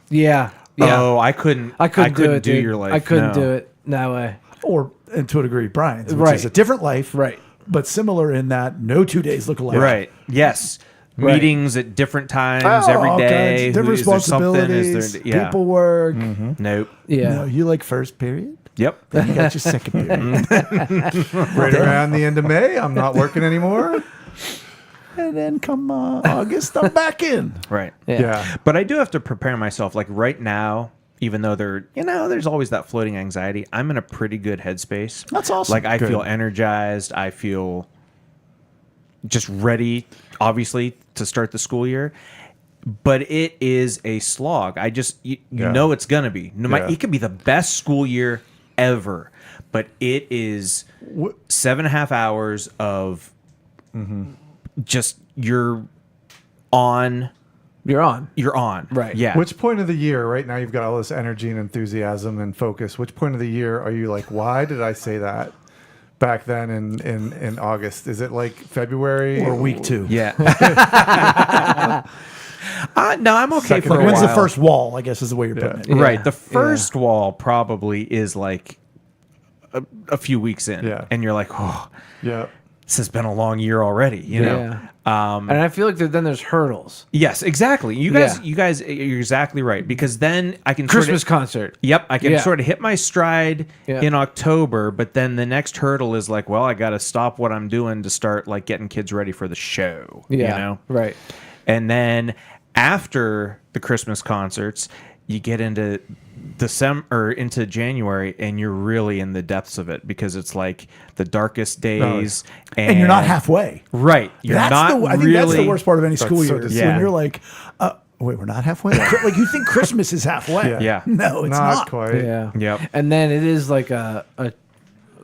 Speaker 1: Yeah. Yeah.
Speaker 4: Oh, I couldn't
Speaker 1: do it, dude.
Speaker 4: your life.
Speaker 1: I couldn't
Speaker 4: No.
Speaker 1: do it that way.
Speaker 3: Or, and to a degree, Brian's, which
Speaker 1: Right.
Speaker 3: is a different life,
Speaker 1: Right.
Speaker 3: but similar in that no 2 days look alike.
Speaker 4: Right. Yes.
Speaker 1: Right.
Speaker 4: Meetings at different times
Speaker 3: Oh,
Speaker 4: every
Speaker 3: all
Speaker 4: day.
Speaker 3: kinds, different
Speaker 4: Is there something?
Speaker 3: responsibilities,
Speaker 4: Yeah.
Speaker 3: people work.
Speaker 4: Nope.
Speaker 1: Yeah.
Speaker 3: No, you like first period?
Speaker 4: Yep.
Speaker 3: Then you got your second period.
Speaker 2: right around the end of May, I'm not working anymore.
Speaker 3: And then come August, I'm back in.
Speaker 4: Right.
Speaker 2: Yeah.
Speaker 4: But I do have to prepare myself. Like right now, even though there's always that floating anxiety, I'm in a pretty good headspace.
Speaker 3: That's awesome.
Speaker 4: Like I
Speaker 2: Good.
Speaker 4: feel energized. I feel just ready, obviously, to start the school year. But it is a slog. You
Speaker 2: Yeah.
Speaker 4: know it's gonna be.
Speaker 2: Yeah.
Speaker 4: It could be the best school year ever, but it is 7.5 hours of just you're on.
Speaker 1: You're on.
Speaker 4: Right. Yeah.
Speaker 2: Which point of the year, right now you've got all this energy and enthusiasm and focus. Which point of the year are you like, why did I say that back then in August? Is it like February?
Speaker 3: Or week 2.
Speaker 4: Yeah. No, I'm okay
Speaker 2: Second
Speaker 4: for a
Speaker 2: or
Speaker 3: When's
Speaker 4: while.
Speaker 3: the first wall, I guess is the way you're putting it.
Speaker 1: Yeah.
Speaker 4: Right. The first wall probably is like a few weeks in.
Speaker 2: Yeah.
Speaker 4: And you're like, oh,
Speaker 2: Yeah.
Speaker 4: this has been a long year already, you know?
Speaker 1: Yeah. And I feel like then there's hurdles.
Speaker 4: Yes, exactly. You
Speaker 1: Yeah.
Speaker 4: guys, you're exactly right. Because then I can
Speaker 1: Christmas
Speaker 4: sort of,
Speaker 1: concert.
Speaker 4: Yep, I can
Speaker 1: Yeah.
Speaker 4: sort of hit my stride
Speaker 1: Yeah.
Speaker 4: in October, but then the next hurdle is like, well, I got to stop what I'm doing to start like getting kids ready for the show.
Speaker 1: Yeah.
Speaker 4: You know?
Speaker 1: Right.
Speaker 4: And then after the Christmas concerts, you get into December or into January, and you're really in the depths of it because it's like the darkest days,
Speaker 3: And you're not halfway.
Speaker 4: right. You're
Speaker 3: I
Speaker 4: not
Speaker 3: think
Speaker 4: really.
Speaker 3: that's the worst part of any school
Speaker 2: so
Speaker 3: year. Is
Speaker 4: Yeah.
Speaker 3: when you're like, wait, we're not halfway? Like you think Christmas is halfway.
Speaker 2: Yeah.
Speaker 4: Yeah.
Speaker 3: No, it's
Speaker 2: Not
Speaker 3: not.
Speaker 2: quite.
Speaker 1: Yeah.
Speaker 4: Yep.
Speaker 1: And then it is like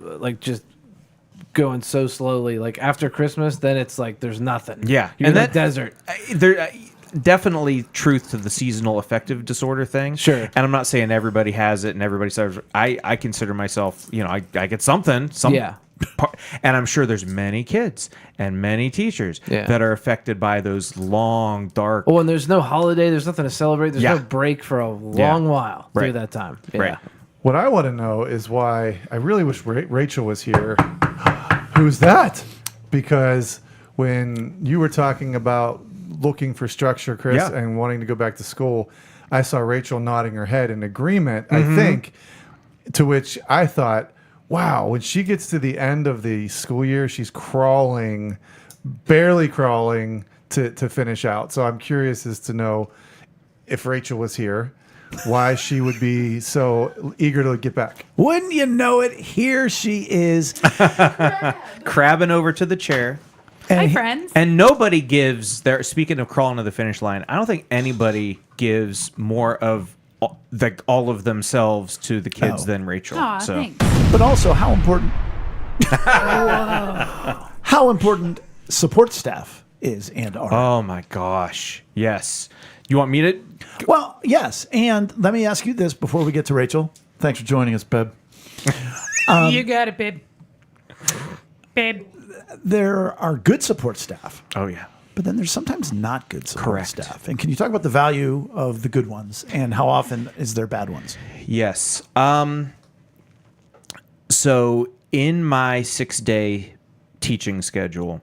Speaker 1: like just going so slowly. Like after Christmas, then it's like there's nothing.
Speaker 4: Yeah.
Speaker 1: You're
Speaker 4: And
Speaker 1: in
Speaker 4: that-
Speaker 1: the desert.
Speaker 4: There definitely truth to the seasonal affective disorder thing.
Speaker 1: Sure.
Speaker 4: And I'm not saying everybody has it and everybody says I consider myself, I get something.
Speaker 1: Yeah.
Speaker 4: And I'm sure there's many kids and many teachers
Speaker 1: Yeah.
Speaker 4: that are affected by those long, dark.
Speaker 1: Oh, and there's no holiday. There's nothing to celebrate. There's
Speaker 4: Yeah.
Speaker 1: no break for a long while through
Speaker 4: Right.
Speaker 1: that time. Yeah.
Speaker 4: Right.
Speaker 2: What I want to know is why I really wish Rachel was here. Who's that? Because when you were talking about looking for structure, Chris,
Speaker 4: Yeah.
Speaker 2: and wanting to go back to school, I saw Rachel nodding her head in agreement,
Speaker 4: Mm-hmm.
Speaker 2: I think, to which I thought, wow, when she gets to the end of the school year, she's crawling, barely crawling to finish out. So I'm curious as to know if Rachel was here, why she would be so eager to get back.
Speaker 3: Wouldn't you know it? Here she is.
Speaker 4: Crabbing over to the chair.
Speaker 3: And
Speaker 7: Hi, friends.
Speaker 4: And nobody gives their, speaking of crawling to the finish line, I don't think anybody gives more of all of themselves to the kids than Rachel.
Speaker 7: Aw,
Speaker 4: so
Speaker 7: thanks.
Speaker 3: But also, how important how important support staff is and are.
Speaker 4: oh my gosh. Yes. You want me to
Speaker 3: Well, yes. And let me ask you this before we get to Rachel. Thanks for joining us, Beb.
Speaker 7: You got it, babe. Babe.
Speaker 3: There are good support staff,
Speaker 4: Oh yeah.
Speaker 3: but then there's sometimes not good support
Speaker 4: Correct.
Speaker 3: staff. And can you talk about the value of the good ones and how often is there bad ones?
Speaker 4: Yes. So in my 6-day teaching schedule,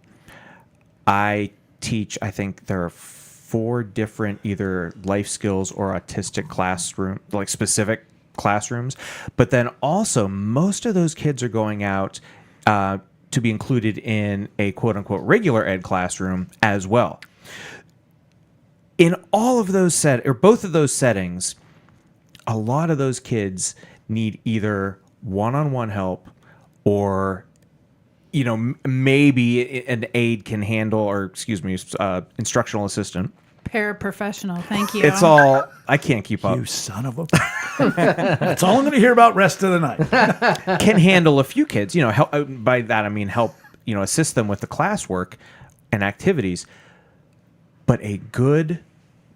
Speaker 4: I teach, I think there are 4 different either life skills or autistic classroom, like specific classrooms. But then also most of those kids are going out to be included in a quote unquote regular ed classroom as well. In all of those both of those settings, a lot of those kids need either one-on-one help or, you know, maybe an aide can handle, or excuse me, instructional assistant.
Speaker 7: Paraprofessional. Thank you.
Speaker 4: It's all, I can't keep up.
Speaker 3: You son of a... That's all I'm going to hear about rest of the night.
Speaker 4: Can handle a few kids, you know, help, by that I mean help, you know, assist them with the classwork and activities. But a good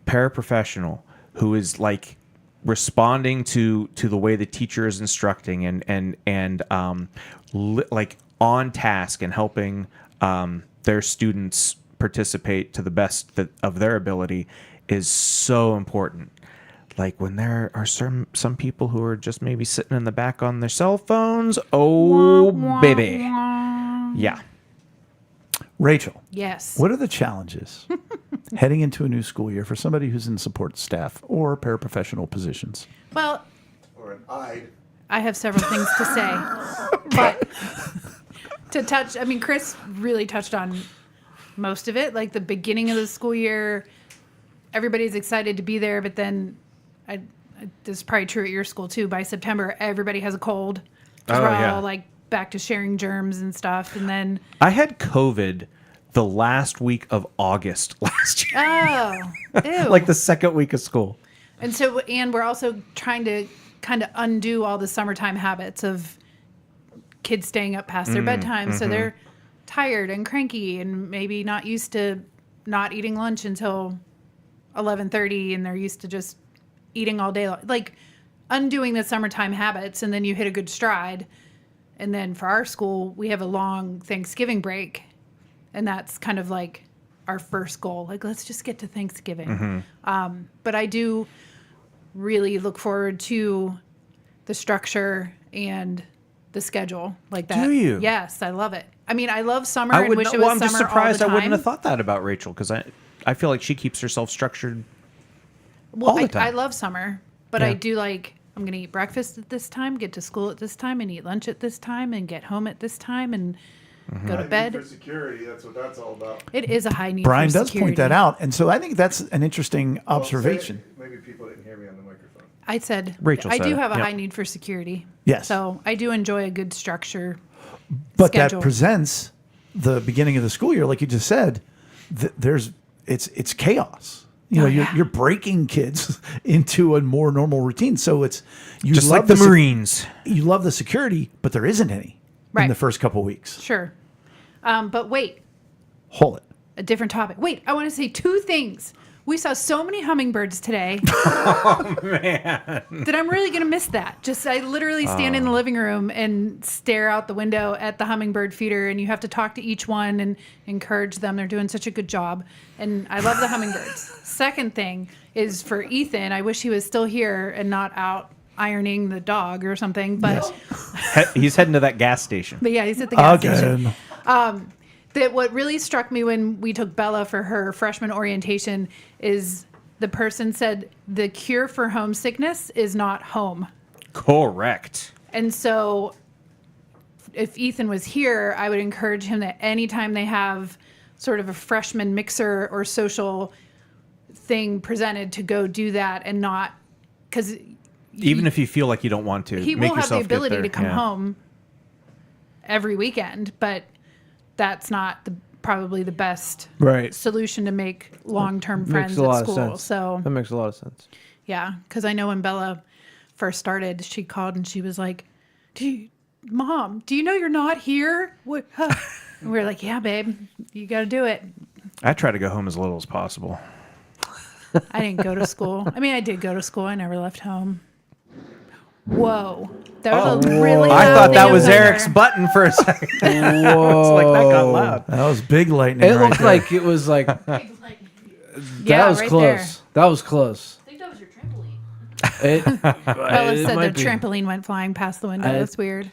Speaker 4: paraprofessional who is like responding to the way the teacher is instructing and like on task and helping their students participate to the best of their ability is so important. Like when there are some people who are just maybe sitting in the back on their cell phones. Oh, baby. Yeah.
Speaker 3: Rachel,
Speaker 7: Yes.
Speaker 3: what are the challenges heading into a new school year for somebody who's in support staff or paraprofessional positions?
Speaker 7: Well,
Speaker 2: Or an eye.
Speaker 7: I have several things to say. But to touch, I mean, Chris really touched on most of it. Like the beginning of the school year, everybody's excited to be there, but then this is probably true at your school too. By September, everybody has a cold. 'Cause
Speaker 4: Oh,
Speaker 7: we're
Speaker 4: yeah.
Speaker 7: all like back to sharing germs and stuff. And then,
Speaker 4: I had COVID the last week of August last year.
Speaker 7: oh, ew.
Speaker 4: Like the second week of school.
Speaker 7: And so, and we're also trying to kind of undo all the summertime habits of kids staying up past their bedtime. So they're tired and cranky and maybe not used to not eating lunch until 11:30, and they're used to just eating all day. Like undoing the summertime habits, and then you hit a good stride. And then for our school, we have a long Thanksgiving break, and that's kind of like our first goal. Like, let's just get to Thanksgiving. But I do really look forward to the structure and the schedule like that.
Speaker 4: Do you?
Speaker 7: Yes, I love it. I mean, I love summer
Speaker 4: I
Speaker 7: and
Speaker 4: would.
Speaker 7: wish it
Speaker 4: Well,
Speaker 7: was
Speaker 4: I'm just
Speaker 7: summer
Speaker 4: surprised
Speaker 7: all
Speaker 4: I
Speaker 7: the
Speaker 4: wouldn't
Speaker 7: time.
Speaker 4: have thought that about Rachel because I feel like she keeps herself structured.
Speaker 7: Well,
Speaker 4: all the
Speaker 7: I
Speaker 4: time.
Speaker 7: love summer, but
Speaker 3: Yeah.
Speaker 7: I do like, I'm going to eat breakfast at this time, get to school at this time, and eat lunch at this time, and get home at this time, and go to
Speaker 2: For
Speaker 7: bed.
Speaker 2: security, that's what that's all about.
Speaker 7: It is a high need
Speaker 3: Brian
Speaker 7: for
Speaker 3: does
Speaker 7: security.
Speaker 3: point that out. And so I think that's an interesting observation.
Speaker 2: Maybe people didn't hear me on the microphone.
Speaker 7: I said,
Speaker 4: Rachel
Speaker 7: I
Speaker 4: said
Speaker 7: do
Speaker 4: it.
Speaker 7: have a
Speaker 4: Yep.
Speaker 7: high need for security.
Speaker 3: Yes.
Speaker 7: So I do enjoy a good structure.
Speaker 3: But
Speaker 7: schedule.
Speaker 3: that presents the beginning of the school year, like you just said. It's chaos. You know, you're breaking kids into a more normal routine. So it's you
Speaker 4: Just
Speaker 3: love
Speaker 4: like the
Speaker 3: sec-
Speaker 4: Marines.
Speaker 3: You love the security, but there isn't any in
Speaker 7: Right.
Speaker 3: the first couple weeks.
Speaker 7: Sure. But wait,
Speaker 3: Hold it.
Speaker 7: a different topic. Wait, I want to say 2 things. We saw so many hummingbirds today. That I'm really going to miss that. Just, I literally stand in the living room and stare out the window at the hummingbird feeder, and you have to talk to each one and encourage them. They're doing such a good job. And I love the hummingbirds. Second thing is for Ethan. I wish he was still here and not out ironing the dog or something. But,
Speaker 4: He's heading to that gas station.
Speaker 7: but yeah, he's at the gas station.
Speaker 3: Again.
Speaker 7: That what really struck me when we took Bella for her freshman orientation is the person said the cure for homesickness is not home.
Speaker 4: Correct.
Speaker 7: And so if Ethan was here, I would encourage him that anytime they have sort of a freshman mixer or social thing presented, to go do that and not because
Speaker 4: Even if you feel like you don't want to,
Speaker 7: he
Speaker 4: make
Speaker 7: will have the
Speaker 4: yourself get
Speaker 7: ability
Speaker 4: there.
Speaker 7: to come
Speaker 4: Yeah.
Speaker 7: home every weekend, but that's not probably the best
Speaker 1: Right.
Speaker 7: solution to make long-term friends
Speaker 1: Makes a lot
Speaker 7: at school.
Speaker 1: of sense.
Speaker 7: So
Speaker 1: That makes a lot of sense.
Speaker 7: yeah, because I know when Bella first started, she called and she was like, Mom, do you know you're not here? What, huh? And we were like, yeah, babe, you got to do it.
Speaker 4: I try to go home as little as possible.
Speaker 7: I didn't go to school. I mean, I did go to school. I never left home. Whoa. That was a really
Speaker 4: I
Speaker 7: loud
Speaker 4: thought that
Speaker 7: thing
Speaker 4: was
Speaker 7: over
Speaker 4: Eric's
Speaker 7: there.
Speaker 4: button for a second. It's like that got loud.
Speaker 3: That was big lightning.
Speaker 1: It
Speaker 3: right
Speaker 1: looked
Speaker 3: there.
Speaker 1: like it was like that
Speaker 7: Yeah,
Speaker 1: was
Speaker 7: right
Speaker 1: close.
Speaker 7: there.
Speaker 1: That was close.
Speaker 6: I think that was your trampoline.
Speaker 7: Bella
Speaker 1: It
Speaker 7: said
Speaker 1: might
Speaker 7: the
Speaker 1: be.
Speaker 7: trampoline went flying past the window. That's weird.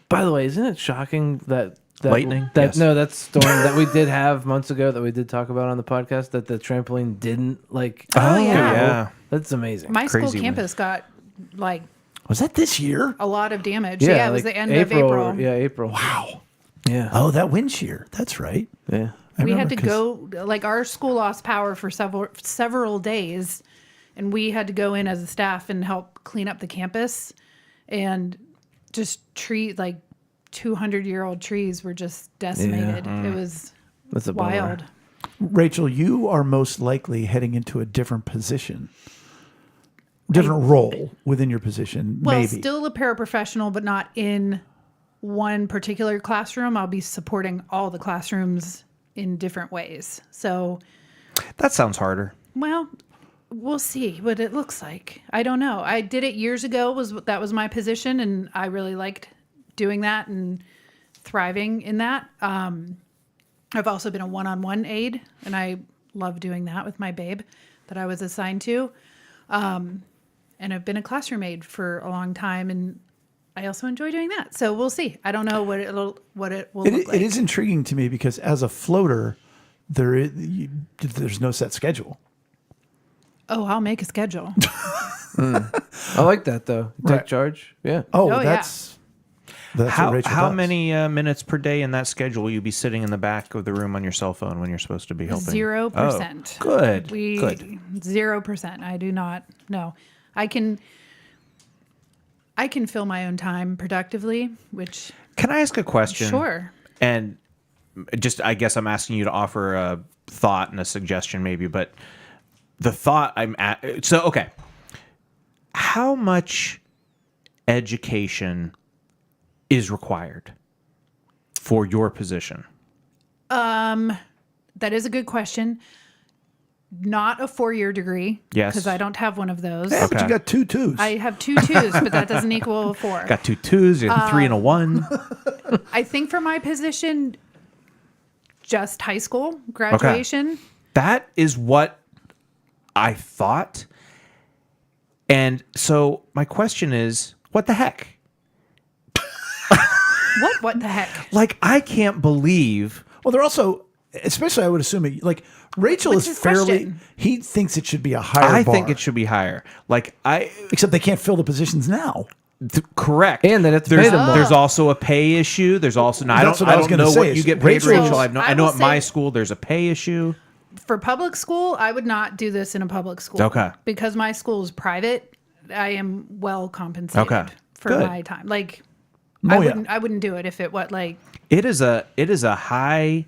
Speaker 1: By the way, isn't it shocking that
Speaker 4: Lightning?
Speaker 1: That
Speaker 4: Yes.
Speaker 1: no, that storm that we did have months ago that we did talk about on the podcast that the trampoline didn't like.
Speaker 7: Oh, yeah.
Speaker 4: Yeah.
Speaker 1: That's amazing.
Speaker 7: My school
Speaker 4: Crazy
Speaker 7: campus got like
Speaker 3: Was that this year?
Speaker 7: a lot of damage. Yeah, it was
Speaker 1: like
Speaker 7: the end of April.
Speaker 1: Yeah, April. Wow. Yeah.
Speaker 3: Oh, that wind shear. That's right.
Speaker 1: Yeah.
Speaker 7: We had
Speaker 3: remember
Speaker 7: to go, like our school lost power for several days, and we had to go in as a staff and help clean up the campus, and just like 200-year-old trees were just decimated. It was
Speaker 1: That's a bummer.
Speaker 7: wild.
Speaker 3: Rachel, you are most likely heading into a different position, different role within your position.
Speaker 7: Well,
Speaker 3: maybe.
Speaker 7: still a paraprofessional, but not in one particular classroom. I'll be supporting all the classrooms in different ways. So,
Speaker 4: That sounds harder.
Speaker 7: well, we'll see what it looks like. I don't know. I did it years ago. That was my position, and I really liked doing that and thriving in that. I've also been a one-on-one aide, and I love doing that with my babe that I was assigned to. And I've been a classroom aide for a long time, and I also enjoy doing that. So we'll see. I don't know what it will look like.
Speaker 3: It is intriguing to me because as a floater, there's no set schedule.
Speaker 7: Oh, I'll make a schedule.
Speaker 1: I like that though. Take
Speaker 3: Right.
Speaker 1: charge. Yeah.
Speaker 3: Oh,
Speaker 7: Oh, yeah.
Speaker 3: that's what Rachel
Speaker 4: How
Speaker 3: does.
Speaker 4: many minutes per day in that schedule will you be sitting in the back of the room on your cell phone when you're supposed to be helping?
Speaker 7: 0%.
Speaker 4: Oh, good.
Speaker 7: We
Speaker 4: Good.
Speaker 7: 0%. I do not. No, I can fill my own time productively, which
Speaker 4: Can I ask a question?
Speaker 7: sure.
Speaker 4: And just, I guess I'm asking you to offer a thought and a suggestion maybe, but the thought I'm at, so, okay. How much education is required for your position?
Speaker 7: That is a good question. Not a 4-year degree.
Speaker 4: Yes.
Speaker 7: Because I don't have one of those.
Speaker 3: Yeah, but
Speaker 4: Okay.
Speaker 3: you got 2 twos.
Speaker 7: I have 2 twos, but that doesn't equal a 4.
Speaker 4: Got 2 twos, you got 3 and a 1.
Speaker 7: I think for my position, just high school graduation.
Speaker 4: That is what I thought. And so my question is, what the heck?
Speaker 7: What the heck?
Speaker 4: Like, I can't believe.
Speaker 3: Well, they're also, especially I would assume, like Rachel
Speaker 7: What's
Speaker 3: is
Speaker 7: his
Speaker 3: fairly.
Speaker 7: question?
Speaker 3: He thinks it should be a higher.
Speaker 4: I
Speaker 3: bar.
Speaker 4: think it should be higher. Like,
Speaker 3: Except they can't fill the positions now.
Speaker 4: correct.
Speaker 1: And that it's
Speaker 4: there's,
Speaker 1: paid them more.
Speaker 4: there's also a pay issue. Thethe's also, now,
Speaker 3: That's what
Speaker 4: I
Speaker 3: I was
Speaker 4: don't
Speaker 3: gonna
Speaker 4: know
Speaker 3: say
Speaker 4: what
Speaker 3: is
Speaker 4: you get paid,
Speaker 3: Rachel-
Speaker 4: Rachel. I know
Speaker 7: will
Speaker 4: at my
Speaker 7: say-
Speaker 4: school there's a pay issue.
Speaker 7: For public school, I would not do this in a public school.
Speaker 4: Okay.
Speaker 7: Because my school is private, I am well compensated
Speaker 4: Okay.
Speaker 7: for
Speaker 4: Good.
Speaker 7: my time. Like
Speaker 3: Oh, yeah.
Speaker 7: I wouldn't do it if it
Speaker 4: It is a high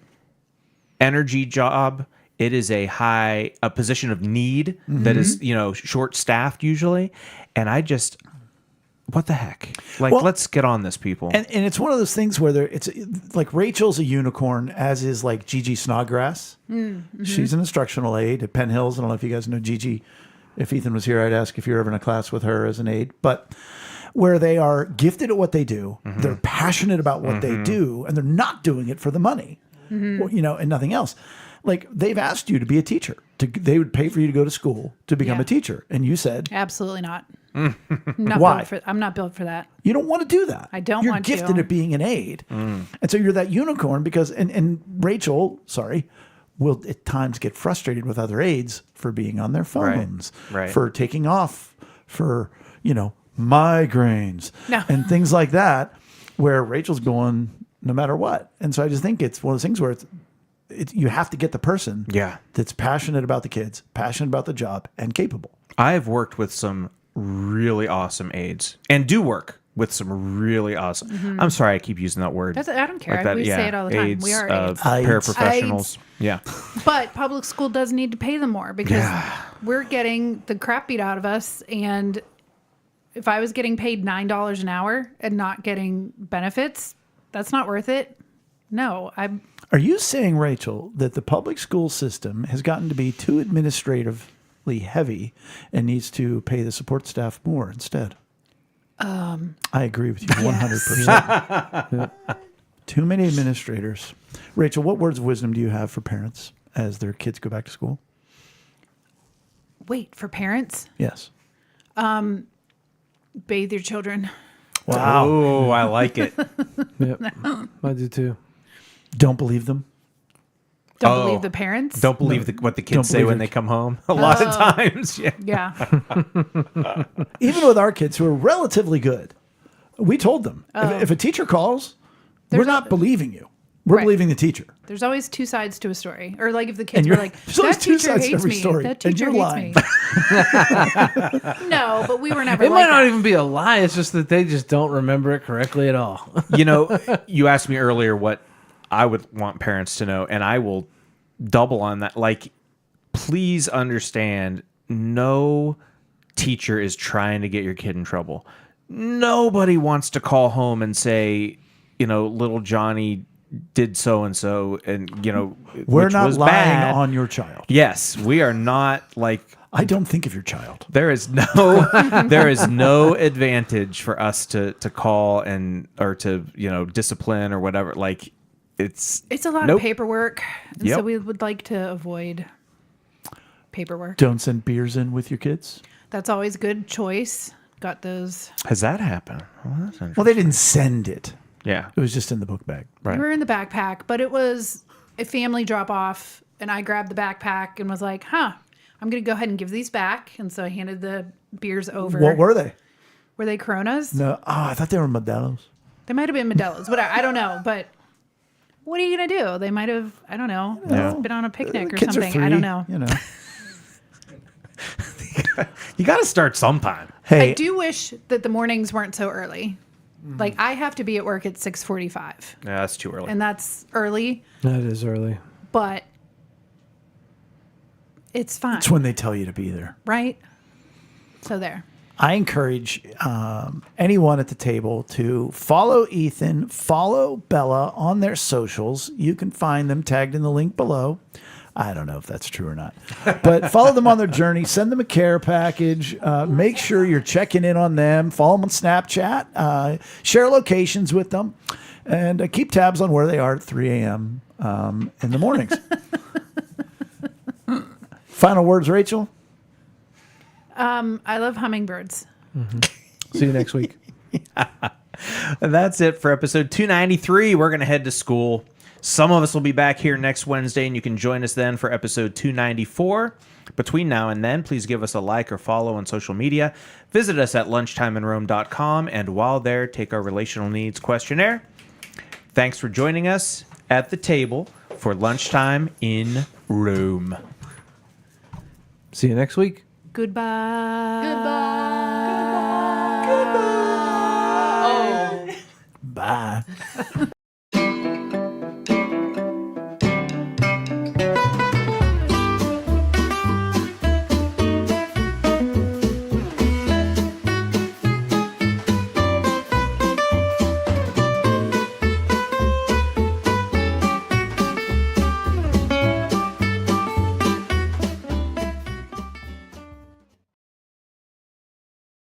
Speaker 4: energy job. It is a position of need that is, short staffed usually. And I just, what the heck? Like,
Speaker 3: Well-
Speaker 4: let's get on this, people.
Speaker 3: And it's one of those things where it's like Rachel's a unicorn, as is like Gigi Snodgrass. She's an instructional aide at Penn Hills. I don't know if you guys know Gigi. If Ethan was here, I'd ask if you're ever in a class with her as an aide. But where they are gifted at what they do, they're passionate about what they do, and they're not doing it for the money, and nothing else. Like they've asked you to be a teacher. They would pay for you to go to school to become
Speaker 7: Yeah.
Speaker 3: a teacher, and you said
Speaker 7: absolutely not. Not
Speaker 3: Why?
Speaker 7: I'm not built for that.
Speaker 3: you don't want to do that.
Speaker 7: I don't
Speaker 3: You're
Speaker 7: want to.
Speaker 3: gifted at being an aide. And so you're that unicorn because, and Rachel, will at times get frustrated with other aides for being on their phones,
Speaker 4: Right.
Speaker 3: for taking off, for, migraines
Speaker 7: No.
Speaker 3: and things like that, where Rachel's going no matter what. And so I just think it's one of those things where you have to get the person
Speaker 4: Yeah.
Speaker 3: that's passionate about the kids, passionate about the job, and capable.
Speaker 4: I've worked with some really awesome aides and do work with some really awesome. I'm sorry, I keep using that word.
Speaker 7: I don't care.
Speaker 4: Like that,
Speaker 7: We
Speaker 4: yeah,
Speaker 7: say it all the time.
Speaker 4: aides,
Speaker 7: We are aides.
Speaker 4: paraprofessionals. Yeah.
Speaker 7: But public school does need to pay them more because we're getting the crap beat out of us. And if I was getting paid $9 an hour and not getting benefits, that's not worth it. No,
Speaker 3: Are you saying, Rachel, that the public school system has gotten to be too administratively heavy and needs to pay the support staff more instead? I agree with you 100%. Too many administrators. Rachel, what words of wisdom do you have for parents as their kids go back to school?
Speaker 7: wait, for parents,
Speaker 3: Yes.
Speaker 7: bathe your children.
Speaker 3: Wow.
Speaker 4: Oh, I like it.
Speaker 1: Yep. I do too.
Speaker 3: Don't believe them.
Speaker 7: Don't
Speaker 4: Oh.
Speaker 7: believe the parents.
Speaker 4: Don't believe what the
Speaker 3: Don't
Speaker 4: kids say
Speaker 3: believe
Speaker 4: when
Speaker 3: it.
Speaker 4: they come home. A lot of times, yeah.
Speaker 7: Yeah.
Speaker 3: Even with our kids who are relatively good, we told them if a teacher calls, we're
Speaker 7: There's
Speaker 3: not
Speaker 7: a-
Speaker 3: believing you. We're
Speaker 7: Right.
Speaker 3: believing the teacher.
Speaker 7: There's always two sides to a story. Or like if the kids
Speaker 3: And
Speaker 7: were
Speaker 3: you're-
Speaker 7: like,
Speaker 3: there's always
Speaker 7: that
Speaker 3: two
Speaker 7: teacher
Speaker 3: sides to
Speaker 7: hates
Speaker 3: every
Speaker 7: me.
Speaker 3: story,
Speaker 7: That
Speaker 3: and
Speaker 7: teacher
Speaker 3: you're
Speaker 7: hates
Speaker 3: lying.
Speaker 7: me. No, but we were never
Speaker 1: It
Speaker 7: like
Speaker 1: might not
Speaker 7: that.
Speaker 1: even be a lie. It's just that they just don't remember it correctly at all.
Speaker 4: You know, you asked me earlier what I would want parents to know, and I will double on that. Like, please understand, no teacher is trying to get your kid in trouble. Nobody wants to call home and say, you know, little Johnny did so and so, and you know,
Speaker 3: We're
Speaker 4: which
Speaker 3: not
Speaker 4: was
Speaker 3: lying
Speaker 4: bad.
Speaker 3: on your child.
Speaker 4: Yes, we are not like.
Speaker 3: I don't think of your child.
Speaker 4: There is no advantage for us to call and or to, you know, discipline or whatever. Like it's
Speaker 7: It's a lot
Speaker 4: Nope.
Speaker 7: of paperwork. And
Speaker 4: Yep.
Speaker 7: so we would like to avoid paperwork.
Speaker 3: Don't send beers in with your kids.
Speaker 7: That's always a good choice. Got those.
Speaker 4: Has that happened? Well, that's interesting.
Speaker 3: Well, they didn't send it.
Speaker 4: Yeah.
Speaker 3: It was just in the book bag.
Speaker 4: Right.
Speaker 7: We were in the backpack, but it was a family drop off. And I grabbed the backpack and was like, I'm going to go ahead and give these back. And so I handed the beers over.
Speaker 3: What were they?
Speaker 7: Were they Coronas?
Speaker 3: No. Oh, I thought they were Modelo's.
Speaker 7: They might have been Modelo's, but I don't know. But what are you going to do? They might have, I don't know,
Speaker 4: Yeah.
Speaker 7: been on a picnic or
Speaker 3: Kids
Speaker 7: something.
Speaker 3: are free,
Speaker 7: I don't know.
Speaker 3: You know.
Speaker 4: You got to start sometime.
Speaker 3: Hey,
Speaker 7: I do wish that the mornings weren't so early. Like I have to be at work at 6:45,
Speaker 4: Yeah, that's too early.
Speaker 7: and that's early,
Speaker 1: That is early.
Speaker 7: but it's fine,
Speaker 3: it's when they tell you to be there.
Speaker 7: right? So there.
Speaker 3: I encourage anyone at the table to follow Ethan, follow Bella on their socials. You can find them tagged in the link below. I don't know if that's true or not, but follow them on their journey. Send them a care package. Make sure you're checking in on them. Follow them on Snapchat. Share locations with them, and keep tabs on where they are at 3 a.m. In the mornings. Final words, Rachel.
Speaker 7: I love hummingbirds.
Speaker 1: See you next week.
Speaker 4: And that's it for episode 293. We're going to head to school. Some of us will be back here next Wednesday, and you can join us then for episode 294. Between now and then, please give us a like or follow on social media. Visit us at lunchtimeinrome.com, and while there, take our relational needs questionnaire. Thanks for joining us at the table for Lunchtime in Rome.
Speaker 1: See you next week.
Speaker 7: Goodbye.
Speaker 3: Bye.